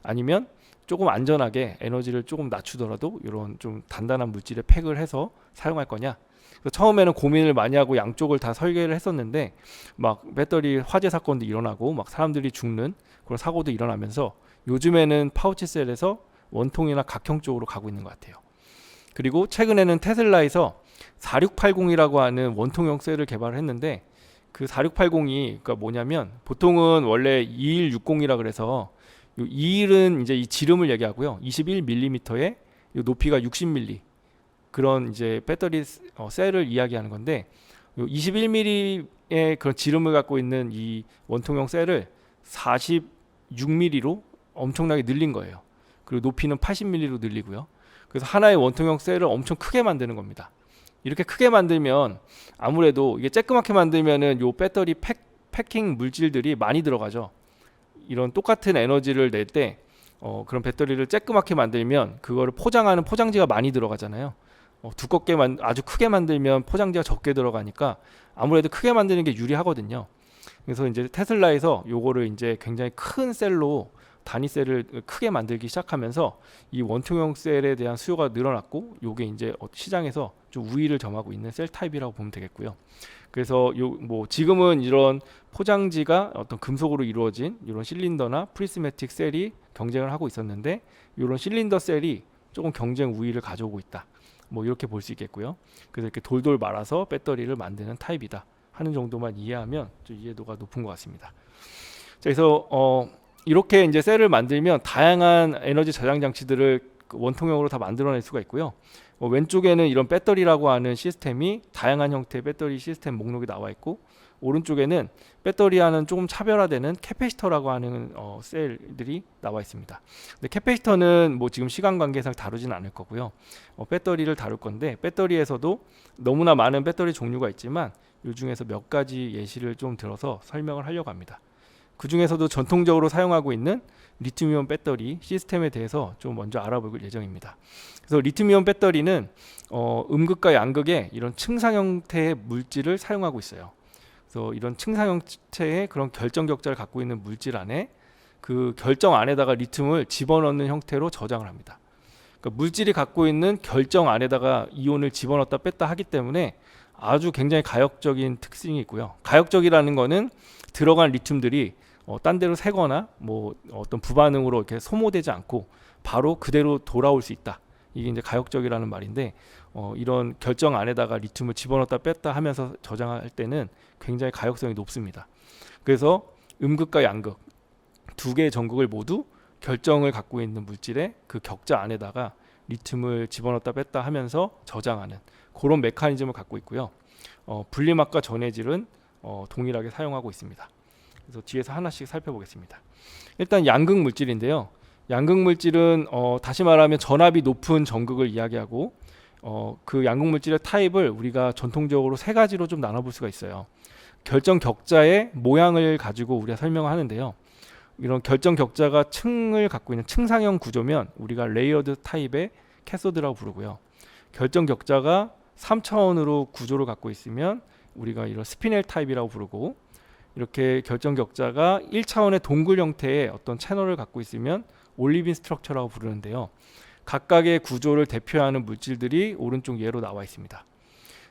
아니면 조금 안전하게 에너지를 조금 낮추더라도 이런 좀 단단한 물질에 팩을 해서 사용할 거냐. 그래서 처음에는 고민을 많이 하고 양쪽을 다 설계를 했었는데 막 배터리 화재 사건도 일어나고 막 사람들이 죽는 그런 사고도 일어나면서 요즘에는 파우치셀에서 원통이나 각형 쪽으로 가고 있는 것 같아요. 그리고 최근에는 테슬라에서 4680이라고 하는 원통형 셀을 개발을 했는데, 그 4680이 그러니까 뭐냐면 보통은 원래 2160이라 그래서 21은 이제 이 지름을 얘기하고요. 21mm에 높이가 60mm 그런 이제 배터리 셀을 이야기하는 건데, 21mm의 그런 지름을 갖고 있는 이 원통형 셀을 46mm로 엄청나게 늘린 거예요. 그리고 높이는 80mm로 늘리고요. 그래서 하나의 원통형 셀을 엄청 크게 만드는 겁니다. 이렇게 크게 만들면 아무래도 이게 쬐끄맣게 만들면은 요 배터리 패킹 물질들이 많이 들어가죠. 이런 똑같은 에너지를 낼 때 그런 배터리를 쬐끄맣게 만들면 그거를 포장하는 포장지가 많이 들어가잖아요. 두껍게 아주 크게 만들면 포장지가 적게 들어가니까 아무래도 크게 만드는 게 유리하거든요. 그래서 이제 테슬라에서 요거를 이제 굉장히 큰 셀로 단위 셀을 크게 만들기 시작하면서 이 원통형 셀에 대한 수요가 늘어났고, 요게 이제 시장에서 좀 우위를 점하고 있는 셀 타입이라고 보면 되겠고요. 그래서 뭐 지금은 이런 포장지가 어떤 금속으로 이루어진 이런 실린더나 프리스매틱 셀이 경쟁을 하고 있었는데, 이런 실린더 셀이 조금 경쟁 우위를 가져오고 있다. 뭐 이렇게 볼 수 있겠고요. 그래서 이렇게 돌돌 말아서 배터리를 만드는 타입이다 하는 정도만 이해하면 좀 이해도가 높은 것 같습니다. 자, 그래서 이렇게 이제 셀을 만들면 다양한 에너지 저장 장치들을 원통형으로 다 만들어낼 수가 있고요. 왼쪽에는 이런 배터리라고 하는 시스템이 다양한 형태의 배터리 시스템 목록이 나와 있고, 오른쪽에는 배터리와는 조금 차별화되는 캐패시터라고 하는 셀들이 나와 있습니다. 근데 캐패시터는 뭐 지금 시간 관계상 다루진 않을 거고요. 배터리를 다룰 건데, 배터리에서도 너무나 많은 배터리 종류가 있지만 이 중에서 몇 가지 예시를 좀 들어서 설명을 하려고 합니다. 그 중에서도 전통적으로 사용하고 있는 리튬이온 배터리 시스템에 대해서 좀 먼저 알아볼 예정입니다. 그래서 리튬이온 배터리는 음극과 양극의 이런 층상 형태의 물질을 사용하고 있어요. 그래서 이런 층상 형태의 그런 결정 격자를 갖고 있는 물질 안에 그 결정 안에다가 리튬을 집어넣는 형태로 저장을 합니다. 그러니까 물질이 갖고 있는 결정 안에다가 이온을 집어넣었다 뺐다 하기 때문에 아주 굉장히 가역적인 특징이 있고요. 가역적이라는 거는 들어간 리튬들이 딴 데로 새거나 뭐 어떤 부반응으로 이렇게 소모되지 않고 바로 그대로 돌아올 수 있다. 이게 이제 가역적이라는 말인데, 이런 결정 안에다가 리튬을 집어넣었다 뺐다 하면서 저장할 때는 굉장히 가역성이 높습니다. 그래서 음극과 양극 두 개의 전극을 모두 결정을 갖고 있는 물질의 그 격자 안에다가 리튬을 집어넣었다 뺐다 하면서 저장하는 그런 메커니즘을 갖고 있고요. 분리막과 전해질은 동일하게 사용하고 있습니다. 그래서 뒤에서 하나씩 살펴보겠습니다. 일단 양극 물질인데요. 양극 물질은 다시 말하면 전압이 높은 전극을 이야기하고, 그 양극 물질의 타입을 우리가 전통적으로 세 가지로 좀 나눠볼 수가 있어요. 결정 격자의 모양을 가지고 우리가 설명하는데요. 이런 결정 격자가 층을 갖고 있는 층상형 구조면 우리가 레이어드 타입의 캐소드라고 부르고요. 결정 격자가 3차원으로 구조를 갖고 있으면 우리가 이런 스피넬 타입이라고 부르고, 이렇게 결정 격자가 1차원의 동굴 형태의 어떤 채널을 갖고 있으면 올리빈 스트럭처라고 부르는데요. 각각의 구조를 대표하는 물질들이 오른쪽 예로 나와 있습니다.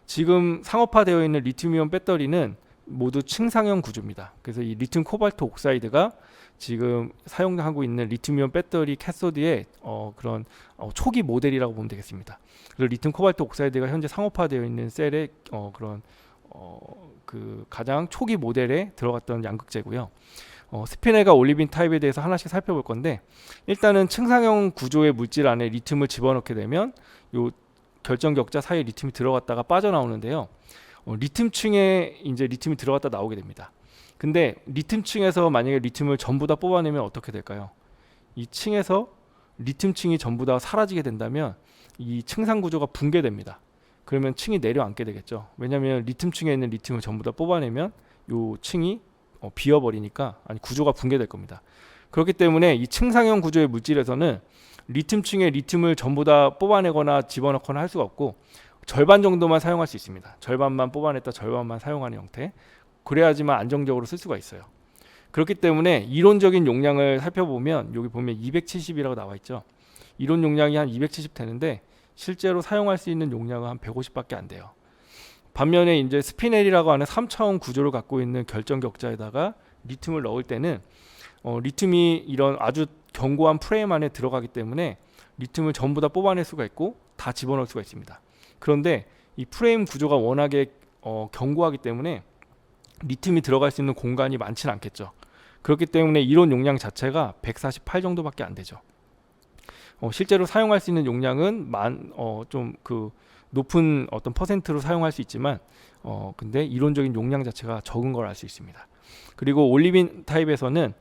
지금 상업화되어 있는 리튬이온 배터리는 모두 층상형 구조입니다. 그래서 이 리튬 코발트 옥사이드가 지금 사용하고 있는 리튬이온 배터리 캐소드의 그런 초기 모델이라고 보면 되겠습니다. 그래서 리튬 코발트 옥사이드가 현재 상업화되어 있는 셀의 그런 그 가장 초기 모델에 들어갔던 양극재고요. 스피넬과 올리빈 타입에 대해서 하나씩 살펴볼 건데, 일단은 층상형 구조의 물질 안에 리튬을 집어넣게 되면 요 결정 격자 사이에 리튬이 들어갔다가 빠져나오는데요. 리튬층에 이제 리튬이 들어갔다 나오게 됩니다. 근데 리튬층에서 만약에 리튬을 전부 다 뽑아내면 어떻게 될까요? 이 층에서 리튬층이 전부 다 사라지게 된다면 이 층상 구조가 붕괴됩니다. 그러면 층이 내려앉게 되겠죠. 왜냐하면 리튬층에 있는 리튬을 전부 다 뽑아내면 이 층이 비어버리니까, 아니 구조가 붕괴될 겁니다. 그렇기 때문에 이 층상형 구조의 물질에서는 리튬층에 리튬을 전부 다 뽑아내거나 집어넣거나 할 수가 없고, 절반 정도만 사용할 수 있습니다. 절반만 뽑아냈다 절반만 사용하는 형태. 그래야지만 안정적으로 쓸 수가 있어요. 그렇기 때문에 이론적인 용량을 살펴보면 여기 보면 270이라고 나와 있죠. 이론 용량이 한 270 되는데 실제로 사용할 수 있는 용량은 한 150밖에 안 돼요. 반면에 이제 스피넬이라고 하는 3차원 구조를 갖고 있는 결정 격자에다가 리튬을 넣을 때는 리튬이 이런 아주 견고한 프레임 안에 들어가기 때문에 리튬을 전부 다 뽑아낼 수가 있고 다 집어넣을 수가 있습니다. 그런데 이 프레임 구조가 워낙에 견고하기 때문에 리튬이 들어갈 수 있는 공간이 많지는 않겠죠. 그렇기 때문에 이론 용량 자체가 148 정도밖에 안 되죠. 실제로 사용할 수 있는 용량은 좀 그 높은 어떤 퍼센트로 사용할 수 있지만 근데 이론적인 용량 자체가 적은 걸 알 수 있습니다. 그리고 올리빈 타입에서는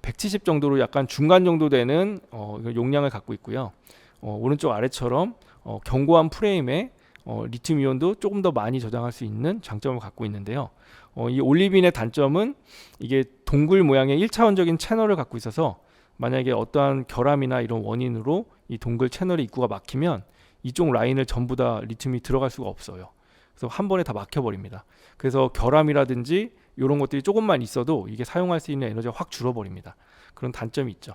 170 정도로 약간 중간 정도 되는 용량을 갖고 있고요. 오른쪽 아래처럼 견고한 프레임에 리튬 이온도 조금 더 많이 저장할 수 있는 장점을 갖고 있는데요. 이 올리빈의 단점은 이게 동굴 모양의 1차원적인 채널을 갖고 있어서 만약에 어떠한 결함이나 이런 원인으로 이 동굴 채널의 입구가 막히면 이쪽 라인을 전부 다 리튬이 들어갈 수가 없어요. 그래서 한 번에 다 막혀버립니다. 그래서 결함이라든지 이런 것들이 조금만 있어도 이게 사용할 수 있는 에너지가 확 줄어버립니다. 그런 단점이 있죠.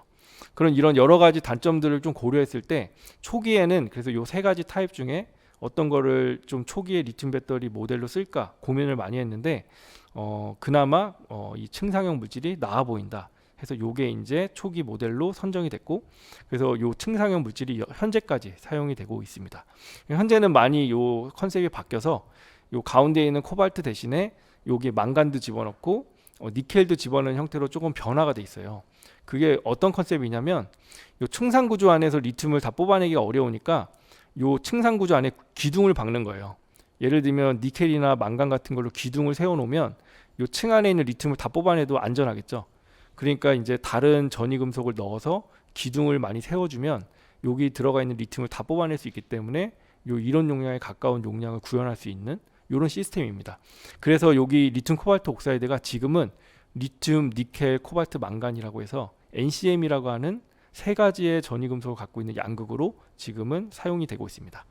그런 이런 여러 가지 단점들을 좀 고려했을 때 초기에는 그래서 요 세 가지 타입 중에 어떤 거를 좀 초기에 리튬 배터리 모델로 쓸까 고민을 많이 했는데 그나마 이 층상형 물질이 나아 보인다 해서 요게 이제 초기 모델로 선정이 됐고, 그래서 요 층상형 물질이 현재까지 사용이 되고 있습니다. 현재는 많이 요 컨셉이 바뀌어서 요 가운데에 있는 코발트 대신에 요게 망간도 집어넣고 니켈도 집어넣는 형태로 조금 변화가 돼 있어요. 그게 어떤 컨셉이냐면 요 층상 구조 안에서 리튬을 다 뽑아내기가 어려우니까 요 층상 구조 안에 기둥을 박는 거예요. 예를 들면 니켈이나 망간 같은 걸로 기둥을 세워 놓으면 요 층 안에 있는 리튬을 다 뽑아내도 안전하겠죠. 그러니까 이제 다른 전이 금속을 넣어서 기둥을 많이 세워주면 여기 들어가 있는 리튬을 다 뽑아낼 수 있기 때문에 요 이론 용량에 가까운 용량을 구현할 수 있는 이런 시스템입니다. 그래서 여기 리튬 코발트 옥사이드가 지금은 리튬, 니켈, 코발트, 망간이라고 해서 NCM이라고 하는 세 가지의 전이 금속을 갖고 있는 양극으로 지금은 사용이 되고 있습니다.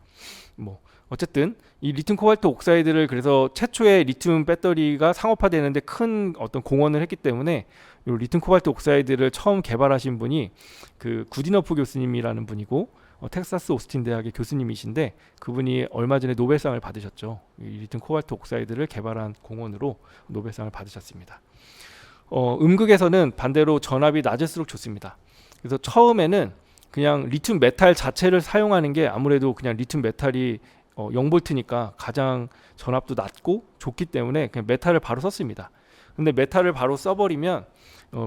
뭐 어쨌든 이 리튬 코발트 옥사이드를 그래서 최초의 리튬 배터리가 상업화되는데 큰 어떤 공헌을 했기 때문에 이 리튬 코발트 옥사이드를 처음 개발하신 분이 그 구디너프 교수님이라는 분이고 텍사스 오스틴 대학의 교수님이신데 그분이 얼마 전에 노벨상을 받으셨죠. 이 리튬 코발트 옥사이드를 개발한 공헌으로 노벨상을 받으셨습니다. 음극에서는 반대로 전압이 낮을수록 좋습니다. 그래서 처음에는 그냥 리튬 메탈 자체를 사용하는 게 아무래도 그냥 리튬 메탈이 0볼트니까 가장 전압도 낮고 좋기 때문에 그냥 메탈을 바로 썼습니다. 근데 메탈을 바로 써버리면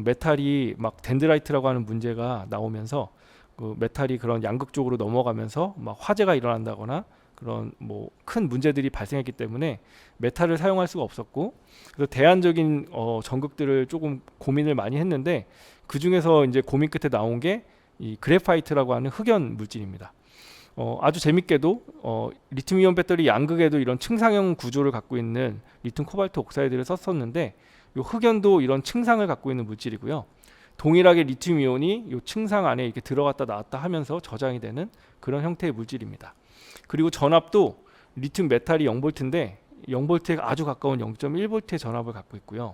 메탈이 막 덴드라이트라고 하는 문제가 나오면서 그 메탈이 그런 양극 쪽으로 넘어가면서 막 화재가 일어난다거나 그런 뭐 큰 문제들이 발생했기 때문에 메탈을 사용할 수가 없었고, 그래서 대안적인 전극들을 조금 고민을 많이 했는데 그 중에서 이제 고민 끝에 나온 게 이 그래파이트라고 하는 흑연 물질입니다. 아주 재밌게도 리튬이온 배터리 양극에도 이런 층상형 구조를 갖고 있는 리튬 코발트 옥사이드를 썼었는데 이 흑연도 이런 층상을 갖고 있는 물질이고요. 동일하게 리튬 이온이 이 층상 안에 이렇게 들어갔다 나왔다 하면서 저장이 되는 그런 형태의 물질입니다. 그리고 전압도 리튬 메탈이 0볼트인데 0볼트에 아주 가까운 0.1볼트의 전압을 갖고 있고요.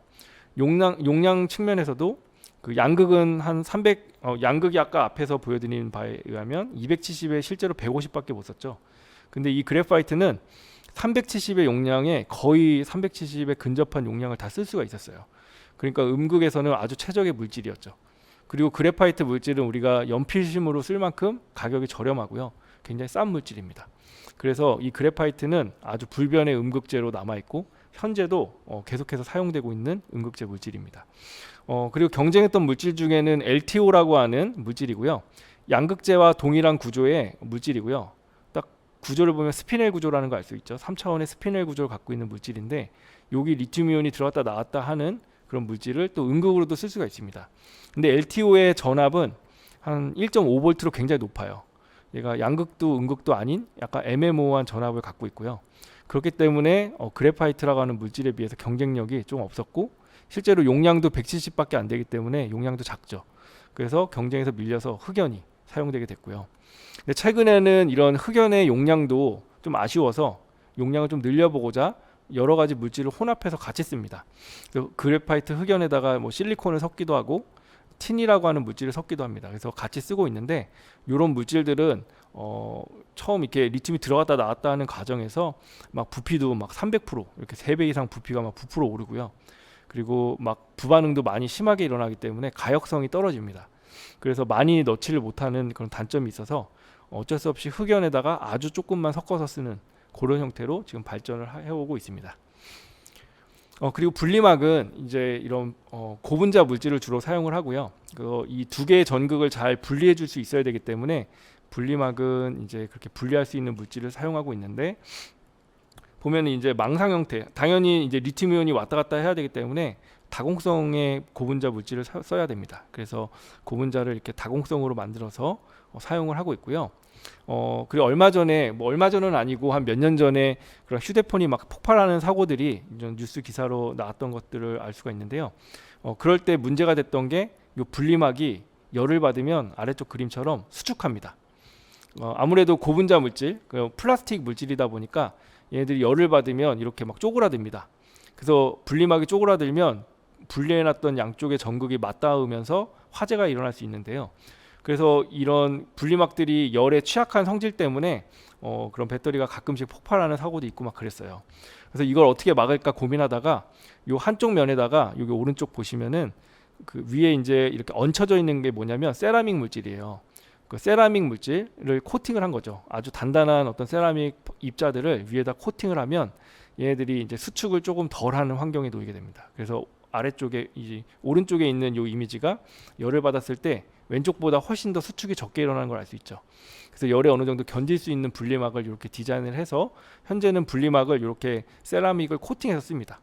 용량 측면에서도 그 양극은 한 300, 양극이 아까 앞에서 보여드린 바에 의하면 270에 실제로 150밖에 못 썼죠. 근데 이 그래파이트는 370의 용량에 거의 370에 근접한 용량을 다 쓸 수가 있었어요. 그러니까 음극에서는 아주 최적의 물질이었죠. 그리고 그래파이트 물질은 우리가 연필심으로 쓸 만큼 가격이 저렴하고요. 굉장히 싼 물질입니다. 그래서 이 그래파이트는 아주 불변의 음극재로 남아있고 현재도 계속해서 사용되고 있는 음극재 물질입니다. 그리고 경쟁했던 물질 중에는 LTO라고 하는 물질이고요. 양극재와 동일한 구조의 물질이고요. 딱 구조를 보면 스피넬 구조라는 거 알 수 있죠. 3차원의 스피넬 구조를 갖고 있는 물질인데 여기 리튬이온이 들어왔다 나왔다 하는 그런 물질을 또 음극으로도 쓸 수가 있습니다. 근데 LTO의 전압은 한 1.5V로 굉장히 높아요. 얘가 양극도 음극도 아닌 약간 애매모호한 전압을 갖고 있고요. 그렇기 때문에 그래파이트라고 하는 물질에 비해서 경쟁력이 좀 없었고 실제로 용량도 170밖에 안 되기 때문에 용량도 작죠. 그래서 경쟁에서 밀려서 흑연이 사용되게 됐고요. 근데 최근에는 이런 흑연의 용량도 좀 아쉬워서 용량을 좀 늘려보고자 여러 가지 물질을 혼합해서 같이 씁니다. 그래파이트 흑연에다가 뭐 실리콘을 섞기도 하고 틴이라고 하는 물질을 섞기도 합니다. 그래서 같이 쓰고 있는데 이런 물질들은 처음 이렇게 리튬이 들어갔다 나왔다 하는 과정에서 막 부피도 막 300% 이렇게 3배 이상 부피가 막 부풀어 오르고요. 그리고 막 부반응도 많이 심하게 일어나기 때문에 가역성이 떨어집니다. 그래서 많이 넣지를 못하는 그런 단점이 있어서 어쩔 수 없이 흑연에다가 아주 조금만 섞어서 쓰는 그런 형태로 지금 발전을 해오고 있습니다. 그리고 분리막은 이제 이런 고분자 물질을 주로 사용을 하고요. 이 두 개의 전극을 잘 분리해 줄 수 있어야 되기 때문에 분리막은 이제 그렇게 분리할 수 있는 물질을 사용하고 있는데 보면 이제 망상 형태, 당연히 이제 리튬이온이 왔다 갔다 해야 되기 때문에 다공성의 고분자 물질을 써야 됩니다. 그래서 고분자를 이렇게 다공성으로 만들어서 사용을 하고 있고요. 그리고 얼마 전에 얼마 전은 아니고 한 몇 년 전에 그런 휴대폰이 막 폭발하는 사고들이 뉴스 기사로 나왔던 것들을 알 수가 있는데요. 그럴 때 문제가 됐던 게 이 분리막이 열을 받으면 아래쪽 그림처럼 수축합니다. 아무래도 고분자 물질, 플라스틱 물질이다 보니까 얘네들이 열을 받으면 이렇게 막 쪼그라듭니다. 그래서 분리막이 쪼그라들면 분리해놨던 양쪽의 전극이 맞닿으면서 화재가 일어날 수 있는데요. 그래서 이런 분리막들이 열에 취약한 성질 때문에 그런 배터리가 가끔씩 폭발하는 사고도 있고 막 그랬어요. 그래서 이걸 어떻게 막을까 고민하다가 요 한쪽 면에다가 여기 오른쪽 보시면은 그 위에 이제 이렇게 얹혀져 있는 게 뭐냐면 세라믹 물질이에요. 그 세라믹 물질을 코팅을 한 거죠. 아주 단단한 어떤 세라믹 입자들을 위에다 코팅을 하면 얘네들이 이제 수축을 조금 덜하는 환경에 놓이게 됩니다. 그래서 아래쪽에 이 오른쪽에 있는 이 이미지가 열을 받았을 때 왼쪽보다 훨씬 더 수축이 적게 일어나는 걸 알 수 있죠. 그래서 열에 어느 정도 견딜 수 있는 분리막을 이렇게 디자인을 해서 현재는 분리막을 이렇게 세라믹을 코팅해서 씁니다.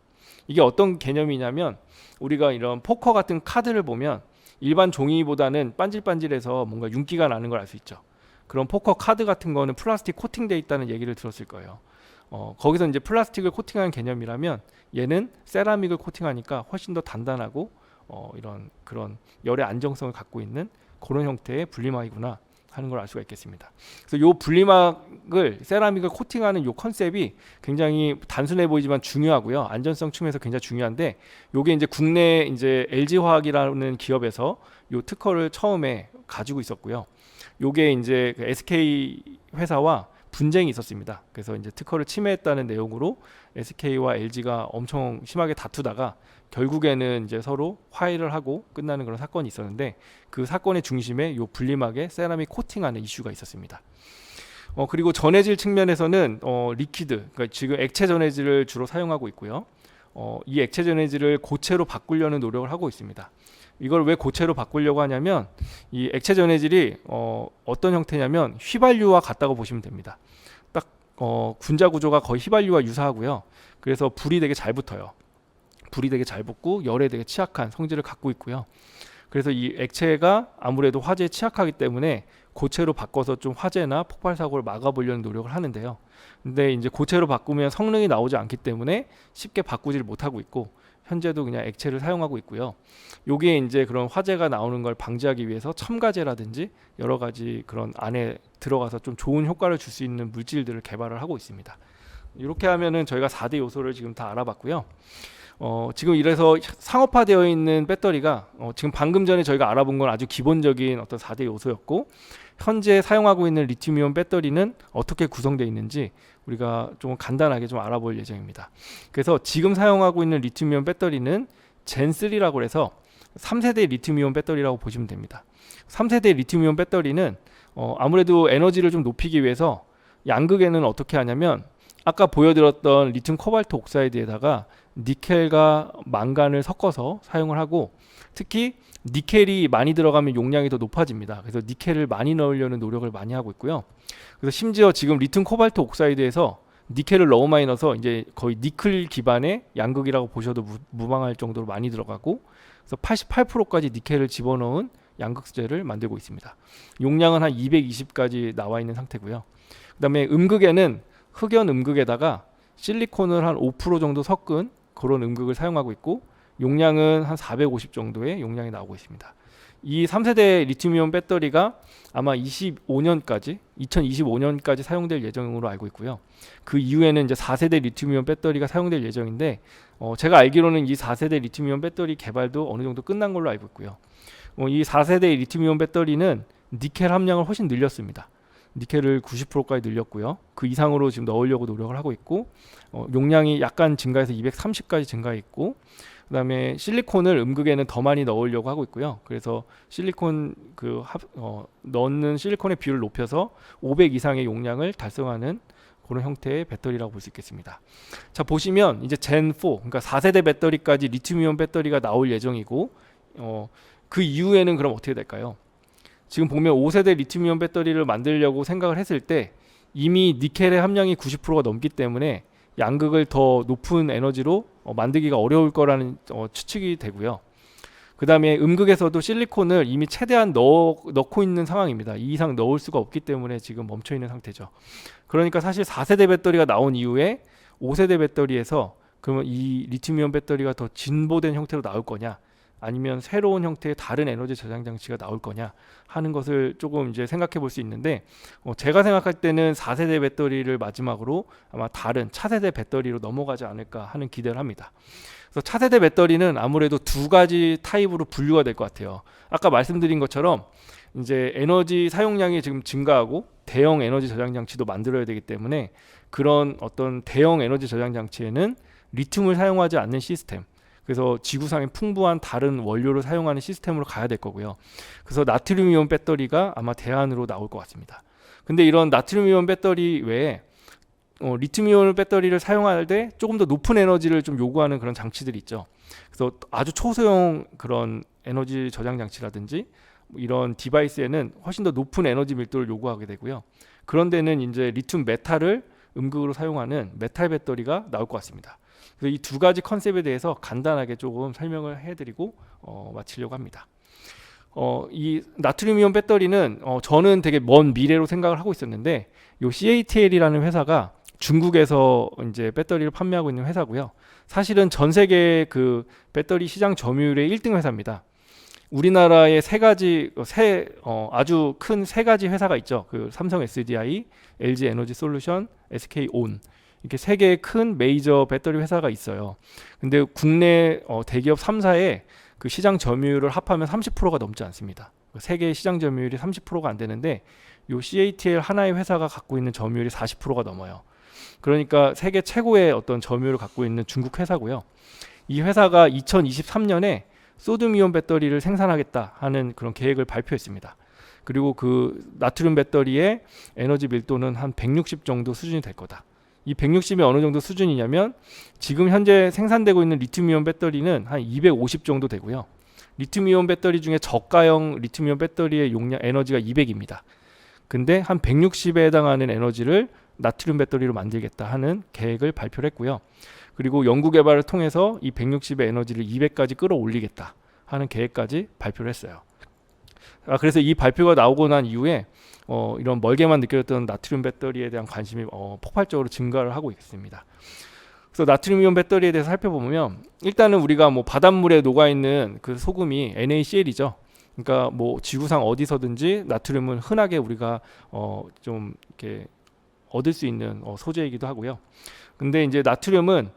이게 어떤 개념이냐면 우리가 이런 포커 같은 카드를 보면 일반 종이보다는 반질반질해서 뭔가 윤기가 나는 걸 알 수 있죠. 그런 포커 카드 같은 거는 플라스틱 코팅돼 있다는 얘기를 들었을 거예요. 거기서 이제 플라스틱을 코팅하는 개념이라면 얘는 세라믹을 코팅하니까 훨씬 더 단단하고 이런 그런 열의 안정성을 갖고 있는 그런 형태의 분리막이구나 하는 걸 알 수가 있겠습니다. 그래서 요 분리막을 세라믹을 코팅하는 요 컨셉이 굉장히 단순해 보이지만 중요하고요. 안전성 측면에서 굉장히 중요한데 요게 이제 국내 이제 LG화학이라는 기업에서 요 특허를 처음에 가지고 있었고요. 요게 이제 그 SK 회사와 분쟁이 있었습니다. 그래서 이제 특허를 침해했다는 내용으로 SK와 LG가 엄청 심하게 다투다가 결국에는 이제 서로 화해를 하고 끝나는 그런 사건이 있었는데 그 사건의 중심에 요 분리막에 세라믹 코팅하는 이슈가 있었습니다. 그리고 전해질 측면에서는 리퀴드, 그러니까 지금 액체 전해질을 주로 사용하고 있고요. 이 액체 전해질을 고체로 바꾸려는 노력을 하고 있습니다. 이걸 왜 고체로 바꾸려고 하냐면 이 액체 전해질이 어떤 형태냐면 휘발유와 같다고 보시면 됩니다. 딱 분자 구조가 거의 휘발유와 유사하고요. 그래서 불이 되게 잘 붙어요. 불이 되게 잘 붙고 열에 되게 취약한 성질을 갖고 있고요. 그래서 이 액체가 아무래도 화재에 취약하기 때문에 고체로 바꿔서 좀 화재나 폭발 사고를 막아보려는 노력을 하는데요. 근데 이제 고체로 바꾸면 성능이 나오지 않기 때문에 쉽게 바꾸지를 못하고 있고 현재도 그냥 액체를 사용하고 있고요. 요게 이제 그런 화재가 나오는 걸 방지하기 위해서 첨가제라든지 여러 가지 그런 안에 들어가서 좀 좋은 효과를 줄 수 있는 물질들을 개발을 하고 있습니다. 이렇게 하면은 저희가 4대 요소를 지금 다 알아봤고요. 지금 이래서 상업화되어 있는 배터리가 지금 방금 전에 저희가 알아본 건 아주 기본적인 어떤 4대 요소였고 현재 사용하고 있는 리튬이온 배터리는 어떻게 구성되어 있는지 우리가 좀 간단하게 좀 알아볼 예정입니다. 그래서 지금 사용하고 있는 리튬이온 배터리는 젠3라고 해서 3세대 리튬이온 배터리라고 보시면 됩니다. 3세대 리튬이온 배터리는 아무래도 에너지를 좀 높이기 위해서 양극에는 어떻게 하냐면 아까 보여드렸던 리튬 코발트 옥사이드에다가 니켈과 망간을 섞어서 사용을 하고 특히 니켈이 많이 들어가면 용량이 더 높아집니다. 그래서 니켈을 많이 넣으려는 노력을 많이 하고 있고요. 그래서 심지어 지금 리튬 코발트 옥사이드에서 니켈을 너무 많이 넣어서 이제 거의 니켈 기반의 양극이라고 보셔도 무방할 정도로 많이 들어가고 그래서 88%까지 니켈을 집어넣은 양극 수제를 만들고 있습니다. 용량은 한 220까지 나와 있는 상태고요. 그 다음에 음극에는 흑연 음극에다가 실리콘을 한 5% 정도 섞은 그런 음극을 사용하고 있고 용량은 한 450 정도의 용량이 나오고 있습니다. 이 3세대 리튬이온 배터리가 아마 2025년까지 사용될 예정으로 알고 있고요. 그 이후에는 이제 4세대 리튬이온 배터리가 사용될 예정인데 제가 알기로는 이 4세대 리튬이온 배터리 개발도 어느 정도 끝난 걸로 알고 있고요. 이 4세대 리튬이온 배터리는 니켈 함량을 훨씬 늘렸습니다. 니켈을 90%까지 늘렸고요. 그 이상으로 지금 넣으려고 노력을 하고 있고 용량이 약간 증가해서 230까지 증가했고 그 다음에 실리콘을 음극에는 더 많이 넣으려고 하고 있고요. 그래서 실리콘 넣는 실리콘의 비율을 높여서 500 이상의 용량을 달성하는 그런 형태의 배터리라고 볼 수 있겠습니다. 자 보시면 이제 젠4 그러니까 4세대 배터리까지 리튬이온 배터리가 나올 예정이고 그 이후에는 그럼 어떻게 될까요? 지금 보면 5세대 리튬이온 배터리를 만들려고 생각을 했을 때 이미 니켈의 함량이 90%가 넘기 때문에 양극을 더 높은 에너지로 만들기가 어려울 거라는 추측이 되고요. 그 다음에 음극에서도 실리콘을 이미 최대한 넣고 있는 상황입니다. 이 이상 넣을 수가 없기 때문에 지금 멈춰 있는 상태죠. 그러니까 사실 4세대 배터리가 나온 이후에 5세대 배터리에서 그러면 이 리튬이온 배터리가 더 진보된 형태로 나올 거냐 아니면 새로운 형태의 다른 에너지 저장 장치가 나올 거냐 하는 것을 조금 이제 생각해 볼 수 있는데 제가 생각할 때는 4세대 배터리를 마지막으로 아마 다른 차세대 배터리로 넘어가지 않을까 하는 기대를 합니다. 그래서 차세대 배터리는 아무래도 두 가지 타입으로 분류가 될 것 같아요. 아까 말씀드린 것처럼 이제 에너지 사용량이 지금 증가하고 대형 에너지 저장 장치도 만들어야 되기 때문에 그런 어떤 대형 에너지 저장 장치에는 리튬을 사용하지 않는 시스템 그래서 지구상에 풍부한 다른 원료를 사용하는 시스템으로 가야 될 거고요. 그래서 나트륨이온 배터리가 아마 대안으로 나올 것 같습니다. 근데 이런 나트륨이온 배터리 외에 리튬이온 배터리를 사용할 때 조금 더 높은 에너지를 좀 요구하는 그런 장치들이 있죠. 그래서 아주 초소형 그런 에너지 저장 장치라든지 이런 디바이스에는 훨씬 더 높은 에너지 밀도를 요구하게 되고요. 그런 데는 이제 리튬 메탈을 음극으로 사용하는 메탈 배터리가 나올 것 같습니다. 그래서 이 두 가지 컨셉에 대해서 간단하게 조금 설명을 해드리고 마치려고 합니다. 이 나트륨 이온 배터리는 저는 되게 먼 미래로 생각을 하고 있었는데, 요 CATL이라는 회사가 중국에서 이제 배터리를 판매하고 있는 회사고요. 사실은 전 세계 그 배터리 시장 점유율의 1등 회사입니다. 우리나라에 아주 큰 세 가지 회사가 있죠. 그 삼성 SDI, LG 에너지 솔루션, SK 온, 이렇게 세 개의 큰 메이저 배터리 회사가 있어요. 근데 국내 대기업 3사의 그 시장 점유율을 합하면 30%가 넘지 않습니다. 세계의 시장 점유율이 30%가 안 되는데, 요 CATL 하나의 회사가 갖고 있는 점유율이 40%가 넘어요. 그러니까 세계 최고의 어떤 점유율을 갖고 있는 중국 회사고요. 이 회사가 2023년에 소듐이온 배터리를 생산하겠다 하는 그런 계획을 발표했습니다. 그리고 그 나트륨 배터리의 에너지 밀도는 한 160 정도 수준이 될 거다. 이 160이 어느 정도 수준이냐면, 지금 현재 생산되고 있는 리튬이온 배터리는 한 250 정도 되고요. 리튬이온 배터리 중에 저가형 리튬이온 배터리의 용량 에너지가 200입니다. 근데 한 160에 해당하는 에너지를 나트륨 배터리로 만들겠다 하는 계획을 발표를 했고요. 그리고 연구 개발을 통해서 이 160의 에너지를 200까지 끌어올리겠다 하는 계획까지 발표를 했어요. 그래서 이 발표가 나오고 난 이후에 이런 멀게만 느껴졌던 나트륨 배터리에 대한 관심이 폭발적으로 증가를 하고 있습니다. 그래서 나트륨 이온 배터리에 대해서 살펴보면, 일단은 우리가 뭐 바닷물에 녹아 있는 그 소금이 NaCl이죠. 그러니까 뭐 지구상 어디서든지 나트륨은 흔하게 우리가 좀 이렇게 얻을 수 있는 소재이기도 하고요. 근데 이제 나트륨은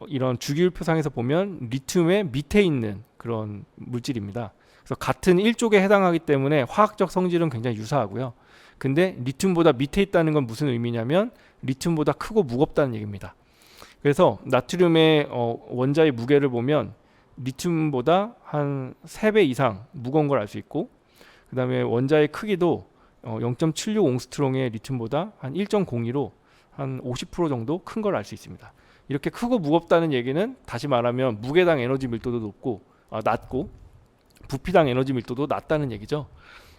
이런 주기율표상에서 보면 리튬의 밑에 있는 그런 물질입니다. 그래서 같은 일족에 해당하기 때문에 화학적 성질은 굉장히 유사하고요. 근데 리튬보다 밑에 있다는 건 무슨 의미냐면, 리튬보다 크고 무겁다는 얘기입니다. 그래서 나트륨의 원자의 무게를 보면 리튬보다 한 3배 이상 무거운 걸 알 수 있고, 그 다음에 원자의 크기도 0.76 옹스트롱의 리튬보다 한 1.02로 한 50% 정도 큰 걸 알 수 있습니다. 이렇게 크고 무겁다는 얘기는 다시 말하면 무게당 에너지 밀도도 낮고 부피당 에너지 밀도도 낮다는 얘기죠.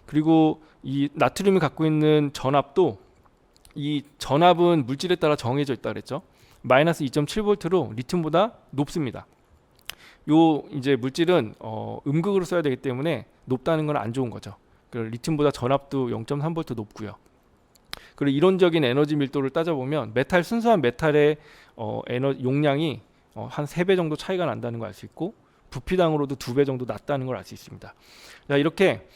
그리고 이 나트륨이 갖고 있는 전압도, 이 전압은 물질에 따라 정해져 있다 그랬죠. 마이너스 2.7V로 리튬보다 높습니다. 요 이제 물질은 음극으로 써야 되기 때문에 높다는 건 안 좋은 거죠. 리튬보다 전압도 0.3V 높고요. 그리고 이론적인 에너지 밀도를 따져보면 순수한 메탈의 용량이 한 3배 정도 차이가 난다는 걸 알 수 있고, 부피당으로도 2배 정도 낮다는 걸 알 수 있습니다. 자, 이렇게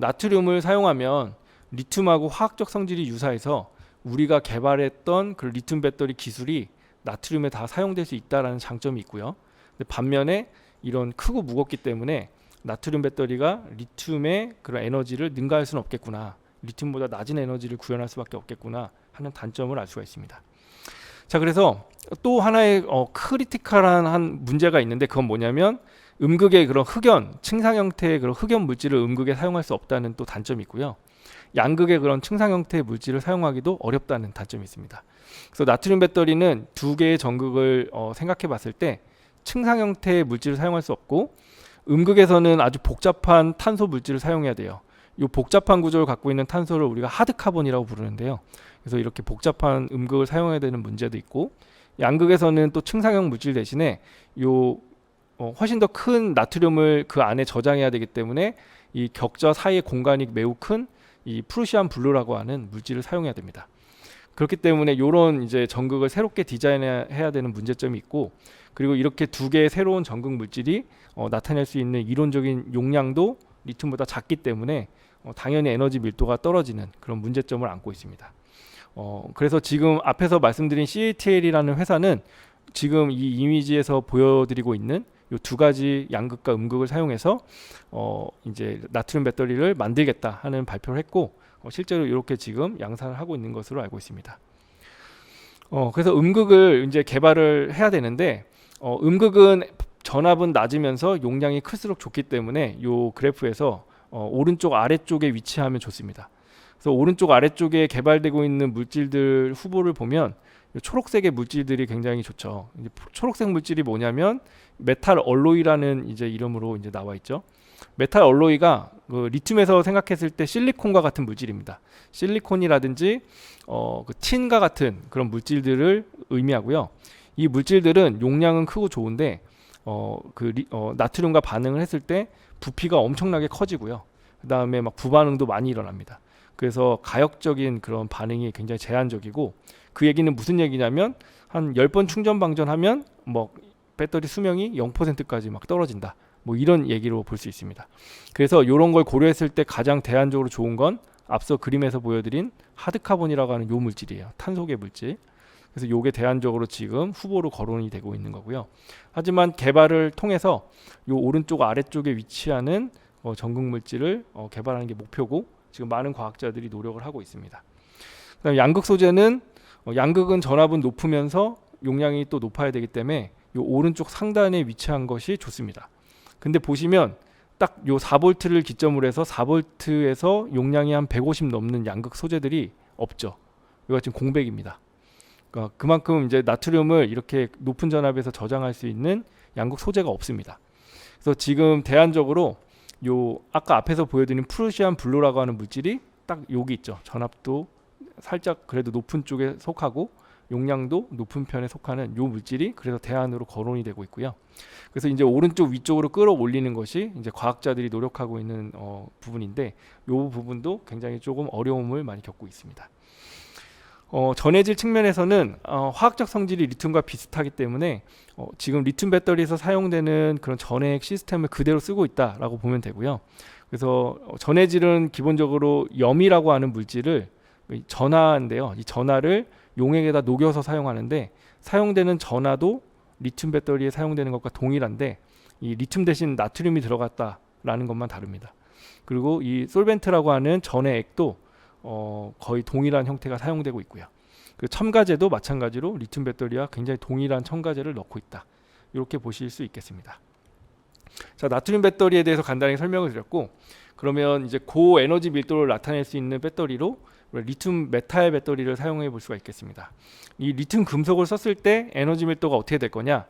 나트륨을 사용하면 리튬하고 화학적 성질이 유사해서 우리가 개발했던 그 리튬 배터리 기술이 나트륨에 다 사용될 수 있다는 장점이 있고요. 근데 반면에 이런 크고 무겁기 때문에 나트륨 배터리가 리튬의 그런 에너지를 능가할 수는 없겠구나, 리튬보다 낮은 에너지를 구현할 수밖에 없겠구나 하는 단점을 알 수가 있습니다. 자, 그래서 또 하나의 크리티컬한 한 문제가 있는데, 그건 뭐냐면 음극의 그런 층상 형태의 그런 흑연 물질을 음극에 사용할 수 없다는 또 단점이 있고요. 양극의 그런 층상 형태의 물질을 사용하기도 어렵다는 단점이 있습니다. 그래서 나트륨 배터리는 두 개의 전극을 생각해 봤을 때 층상 형태의 물질을 사용할 수 없고, 음극에서는 아주 복잡한 탄소 물질을 사용해야 돼요. 이 복잡한 구조를 갖고 있는 탄소를 우리가 하드카본이라고 부르는데요. 그래서 이렇게 복잡한 음극을 사용해야 되는 문제도 있고, 양극에서는 또 층상형 물질 대신에 훨씬 더 큰 나트륨을 그 안에 저장해야 되기 때문에 이 격자 사이의 공간이 매우 큰 이 프루시안 블루라고 하는 물질을 사용해야 됩니다. 그렇기 때문에 이런 이제 전극을 새롭게 디자인해야 되는 문제점이 있고, 그리고 이렇게 두 개의 새로운 전극 물질이 나타낼 수 있는 이론적인 용량도 리튬보다 작기 때문에 당연히 에너지 밀도가 떨어지는 그런 문제점을 안고 있습니다. 그래서 지금 앞에서 말씀드린 CATL이라는 회사는 지금 이 이미지에서 보여드리고 있는 이 두 가지 양극과 음극을 사용해서 이제 나트륨 배터리를 만들겠다 하는 발표를 했고, 실제로 이렇게 지금 양산을 하고 있는 것으로 알고 있습니다. 그래서 음극을 이제 개발을 해야 되는데, 음극은 전압은 낮으면서 용량이 클수록 좋기 때문에 이 그래프에서 오른쪽 아래쪽에 위치하면 좋습니다. 그래서 오른쪽 아래쪽에 개발되고 있는 물질들 후보를 보면 초록색의 물질들이 굉장히 좋죠. 이제 초록색 물질이 뭐냐면 메탈 얼로이라는 이제 이름으로 이제 나와 있죠. 메탈 얼로이가 그 리튬에서 생각했을 때 실리콘과 같은 물질입니다. 실리콘이라든지 그 틴과 같은 그런 물질들을 의미하고요. 이 물질들은 용량은 크고 좋은데 나트륨과 반응을 했을 때 부피가 엄청나게 커지고요. 그 다음에 막 부반응도 많이 일어납니다. 그래서 가역적인 그런 반응이 굉장히 제한적이고, 그 얘기는 무슨 얘기냐면 한 10번 충전 방전하면 뭐 배터리 수명이 0%까지 막 떨어진다, 뭐 이런 얘기로 볼 수 있습니다. 그래서 이런 걸 고려했을 때 가장 대안적으로 좋은 건 앞서 그림에서 보여드린 하드카본이라고 하는 요 물질이에요. 탄소계 물질. 그래서 요게 대안적으로 지금 후보로 거론이 되고 있는 거고요. 하지만 개발을 통해서 요 오른쪽 아래쪽에 위치하는 전극 물질을 개발하는 게 목표고, 지금 많은 과학자들이 노력을 하고 있습니다. 그다음에 양극 소재는 양극은 전압은 높으면서 용량이 또 높아야 되기 때문에 요 오른쪽 상단에 위치한 것이 좋습니다. 근데 보시면 딱 요 4V를 기점으로 해서 4V에서 용량이 한 150 넘는 양극 소재들이 없죠. 이거 지금 공백입니다. 그러니까 그만큼 이제 나트륨을 이렇게 높은 전압에서 저장할 수 있는 양극 소재가 없습니다. 그래서 지금 대안적으로 요 아까 앞에서 보여드린 프루시안 블루라고 하는 물질이 딱 여기 있죠. 전압도 살짝 그래도 높은 쪽에 속하고 용량도 높은 편에 속하는 요 물질이 그래서 대안으로 거론이 되고 있고요. 그래서 이제 오른쪽 위쪽으로 끌어올리는 것이 이제 과학자들이 노력하고 있는 부분인데, 요 부분도 굉장히 조금 어려움을 많이 겪고 있습니다. 전해질 측면에서는 화학적 성질이 리튬과 비슷하기 때문에 지금 리튬 배터리에서 사용되는 그런 전해액 시스템을 그대로 쓰고 있다라고 보면 되고요. 그래서 전해질은 기본적으로 염이라고 하는 물질을 전하인데요. 이 전하를 용액에다 녹여서 사용하는데, 사용되는 전하도 리튬 배터리에 사용되는 것과 동일한데 이 리튬 대신 나트륨이 들어갔다라는 것만 다릅니다. 그리고 이 솔벤트라고 하는 전해액도 거의 동일한 형태가 사용되고 있고요. 그 첨가제도 마찬가지로 리튬 배터리와 굉장히 동일한 첨가제를 넣고 있다, 이렇게 보실 수 있겠습니다. 자, 나트륨 배터리에 대해서 간단히 설명을 드렸고, 그러면 이제 고에너지 밀도를 나타낼 수 있는 배터리로 리튬 메탈 배터리를 사용해 볼 수가 있겠습니다. 이 리튬 금속을 썼을 때 에너지 밀도가 어떻게 될 거냐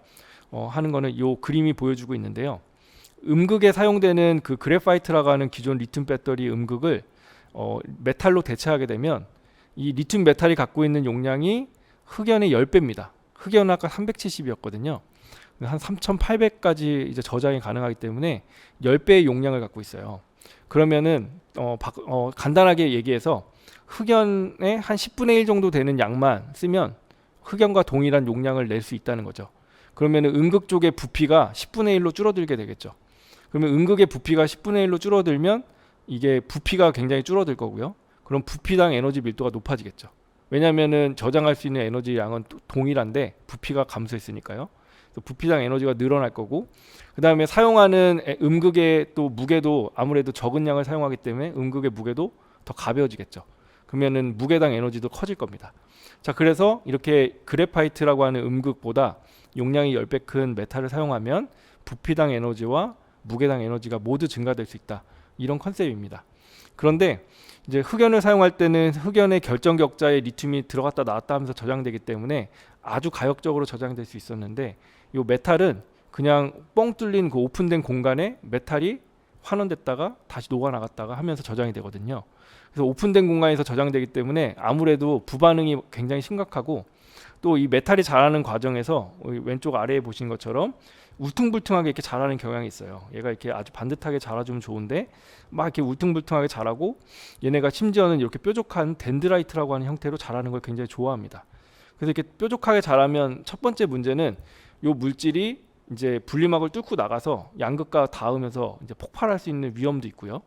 하는 거는 이 그림이 보여주고 있는데요. 음극에 사용되는 그 그래파이트라고 하는 기존 리튬 배터리 음극을 메탈로 대체하게 되면 이 리튬 메탈이 갖고 있는 용량이 흑연의 10배입니다. 흑연은 아까 370이었거든요. 한 3800까지 이제 저장이 가능하기 때문에 10배의 용량을 갖고 있어요. 그러면은 간단하게 얘기해서 흑연의 한 10분의 1 정도 되는 양만 쓰면 흑연과 동일한 용량을 낼 수 있다는 거죠. 그러면은 음극 쪽의 부피가 10분의 1로 줄어들게 되겠죠. 그러면 음극의 부피가 10분의 1로 줄어들면 이게 부피가 굉장히 줄어들 거고요. 그럼 부피당 에너지 밀도가 높아지겠죠. 왜냐하면은 저장할 수 있는 에너지 양은 동일한데 부피가 감소했으니까요. 그래서 부피당 에너지가 늘어날 거고, 그 다음에 사용하는 음극의 또 무게도 아무래도 적은 양을 사용하기 때문에 음극의 무게도 더 가벼워지겠죠. 그러면은 무게당 에너지도 커질 겁니다. 자, 그래서 이렇게 그래파이트라고 하는 음극보다 용량이 10배 큰 메탈을 사용하면 부피당 에너지와 무게당 에너지가 모두 증가될 수 있다, 이런 컨셉입니다. 그런데 이제 흑연을 사용할 때는 흑연의 결정 격자에 리튬이 들어갔다 나왔다 하면서 저장되기 때문에 아주 가역적으로 저장될 수 있었는데, 이 메탈은 그냥 뻥 뚫린 그 오픈된 공간에 메탈이 환원됐다가 다시 녹아나갔다가 하면서 저장이 되거든요. 그래서 오픈된 공간에서 저장되기 때문에 아무래도 부반응이 굉장히 심각하고, 또 이 메탈이 자라는 과정에서 왼쪽 아래에 보신 것처럼 울퉁불퉁하게 이렇게 자라는 경향이 있어요. 얘가 이렇게 아주 반듯하게 자라주면 좋은데 막 이렇게 울퉁불퉁하게 자라고, 얘네가 심지어는 이렇게 뾰족한 덴드라이트라고 하는 형태로 자라는 걸 굉장히 좋아합니다. 그래서 이렇게 뾰족하게 자라면 첫 번째 문제는 이 물질이 이제 분리막을 뚫고 나가서 양극과 닿으면서 이제 폭발할 수 있는 위험도 있고요.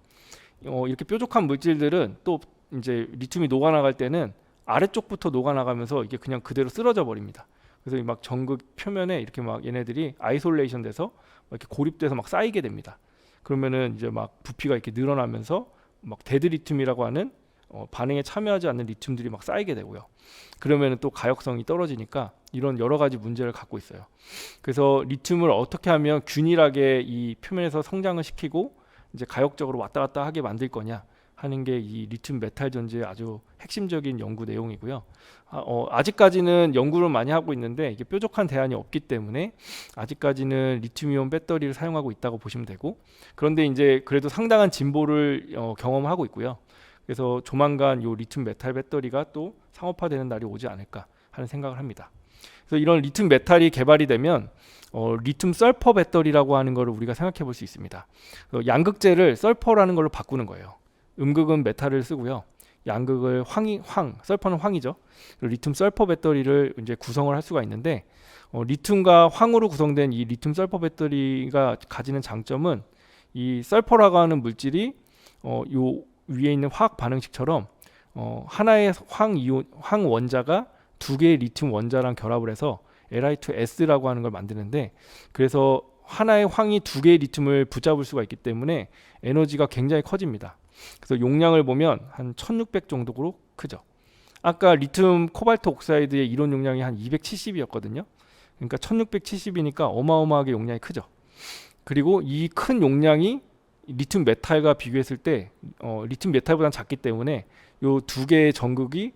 이렇게 뾰족한 물질들은 또 이제 리튬이 녹아나갈 때는 아래쪽부터 녹아나가면서 이게 그냥 그대로 쓰러져 버립니다. 그래서 막 전극 표면에 이렇게 막 얘네들이 아이솔레이션 돼서 이렇게 고립돼서 막 쌓이게 됩니다. 그러면은 이제 막 부피가 이렇게 늘어나면서 막 데드 리튬이라고 하는 반응에 참여하지 않는 리튬들이 막 쌓이게 되고요. 그러면은 또 가역성이 떨어지니까 이런 여러 가지 문제를 갖고 있어요. 그래서 리튬을 어떻게 하면 균일하게 이 표면에서 성장을 시키고 이제 가역적으로 왔다 갔다 하게 만들 거냐, 하는 게 이 리튬 메탈 전지의 아주 핵심적인 연구 내용이고요. 아직까지는 연구를 많이 하고 있는데 이게 뾰족한 대안이 없기 때문에 아직까지는 리튬이온 배터리를 사용하고 있다고 보시면 되고, 그런데 이제 그래도 상당한 진보를 경험하고 있고요. 그래서 조만간 이 리튬 메탈 배터리가 또 상업화되는 날이 오지 않을까 하는 생각을 합니다. 그래서 이런 리튬 메탈이 개발이 되면 리튬 설퍼 배터리라고 하는 것을 우리가 생각해 볼 수 있습니다. 양극재를 설퍼라는 걸로 바꾸는 거예요. 음극은 메탈을 쓰고요. 양극을 설퍼는 황이죠. 리튬 설퍼 배터리를 이제 구성을 할 수가 있는데, 리튬과 황으로 구성된 이 리튬 설퍼 배터리가 가지는 장점은 이 설퍼라고 하는 물질이 요 위에 있는 화학 반응식처럼 하나의 황 원자가 두 개의 리튬 원자랑 결합을 해서 Li2S라고 하는 걸 만드는데, 그래서 하나의 황이 두 개의 리튬을 붙잡을 수가 있기 때문에 에너지가 굉장히 커집니다. 그래서 용량을 보면 한 1600 정도로 크죠. 아까 리튬 코발트 옥사이드의 이론 용량이 한 270이었거든요. 그러니까 1670이니까 어마어마하게 용량이 크죠. 그리고 이 큰 용량이 리튬 메탈과 비교했을 때 리튬 메탈보다는 작기 때문에 이 두 개의 전극이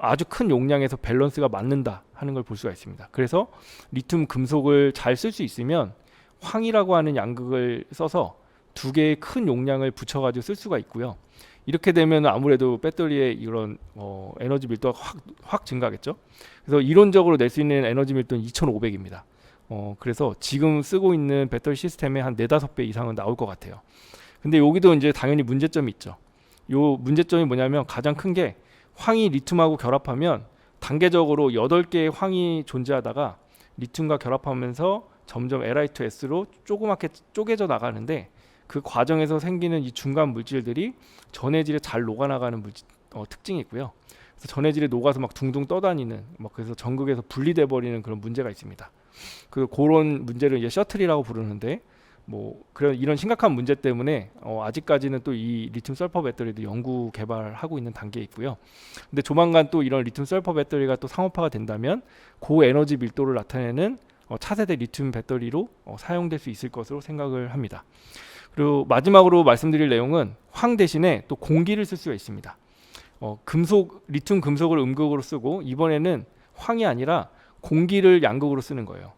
아주 큰 용량에서 밸런스가 맞는다 하는 걸 볼 수가 있습니다. 그래서 리튬 금속을 잘 쓸 수 있으면 황이라고 하는 양극을 써서 두 개의 큰 용량을 붙여가지고 쓸 수가 있고요. 이렇게 되면 아무래도 배터리의 이런 에너지 밀도가 확 증가하겠죠. 그래서 이론적으로 낼 수 있는 에너지 밀도는 2500입니다. 그래서 지금 쓰고 있는 배터리 시스템의 한 4-5배 이상은 나올 것 같아요. 근데 여기도 이제 당연히 문제점이 있죠. 요 문제점이 뭐냐면 가장 큰 게 황이 리튬하고 결합하면 단계적으로 8개의 황이 존재하다가 리튬과 결합하면서 점점 Li2S로 조그맣게 쪼개져 나가는데, 그 과정에서 생기는 이 중간 물질들이 전해질에 잘 녹아나가는 특징이 있고요. 그래서 전해질에 녹아서 막 둥둥 떠다니는, 그래서 전극에서 분리돼 버리는 그런 문제가 있습니다. 그런 문제를 이제 셔틀이라고 부르는데, 이런 심각한 문제 때문에 아직까지는 또 이 리튬 설퍼 배터리도 연구 개발하고 있는 단계에 있고요. 근데 조만간 또 이런 리튬 설퍼 배터리가 또 상업화가 된다면 고에너지 밀도를 나타내는 차세대 리튬 배터리로 사용될 수 있을 것으로 생각을 합니다. 그리고 마지막으로 말씀드릴 내용은 황 대신에 또 공기를 쓸 수가 있습니다. 리튬 금속을 음극으로 쓰고, 이번에는 황이 아니라 공기를 양극으로 쓰는 거예요.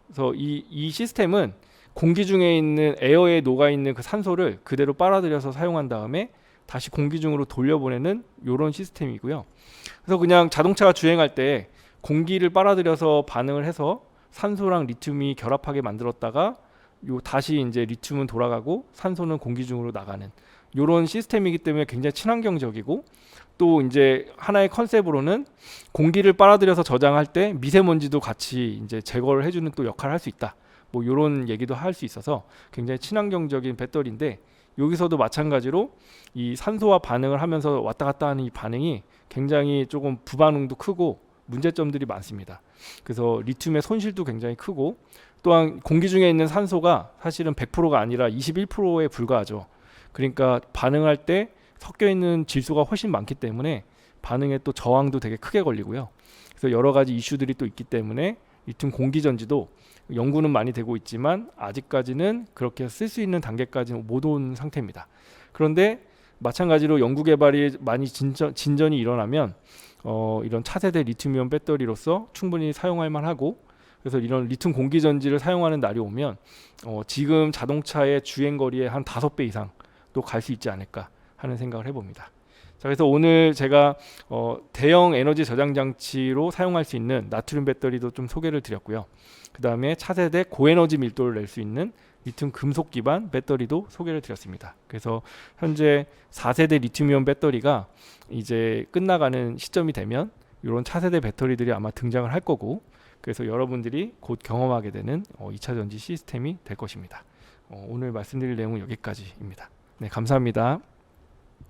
그래서 이 시스템은 공기 중에 있는 에어에 녹아 있는 그 산소를 그대로 빨아들여서 사용한 다음에 다시 공기 중으로 돌려보내는 이런 시스템이고요. 그래서 그냥 자동차가 주행할 때 공기를 빨아들여서 반응을 해서 산소랑 리튬이 결합하게 만들었다가 다시 이제 리튬은 돌아가고 산소는 공기 중으로 나가는 이런 시스템이기 때문에 굉장히 친환경적이고, 또 이제 하나의 컨셉으로는 공기를 빨아들여서 저장할 때 미세먼지도 같이 이제 제거를 해주는 또 역할을 할 수 있다. 이런 얘기도 할 수 있어서 굉장히 친환경적인 배터리인데, 여기서도 마찬가지로 이 산소와 반응을 하면서 왔다 갔다 하는 이 반응이 굉장히 조금 부반응도 크고 문제점들이 많습니다. 그래서 리튬의 손실도 굉장히 크고, 또한 공기 중에 있는 산소가 사실은 100%가 아니라 21%에 불과하죠. 그러니까 반응할 때 섞여 있는 질소가 훨씬 많기 때문에 반응에 또 저항도 되게 크게 걸리고요. 그래서 여러 가지 이슈들이 또 있기 때문에 리튬 공기 전지도 연구는 많이 되고 있지만 아직까지는 그렇게 쓸 수 있는 단계까지는 못 온 상태입니다. 그런데 마찬가지로 연구 개발이 많이 진전이 일어나면 이런 차세대 리튬이온 배터리로서 충분히 사용할 만하고, 그래서 이런 리튬 공기 전지를 사용하는 날이 오면 지금 자동차의 주행 거리의 한 5배 이상 또 갈 수 있지 않을까 하는 생각을 해봅니다. 자, 그래서 오늘 제가 대형 에너지 저장 장치로 사용할 수 있는 나트륨 배터리도 좀 소개를 드렸고요. 그 다음에 차세대 고에너지 밀도를 낼 수 있는 리튬 금속 기반 배터리도 소개를 드렸습니다. 그래서 현재 4세대 리튬이온 배터리가 이제 끝나가는 시점이 되면 이런 차세대 배터리들이 아마 등장을 할 거고, 그래서 여러분들이 곧 경험하게 되는 2차 전지 시스템이 될 것입니다. 오늘 말씀드릴 내용은 여기까지입니다. 네, 감사합니다.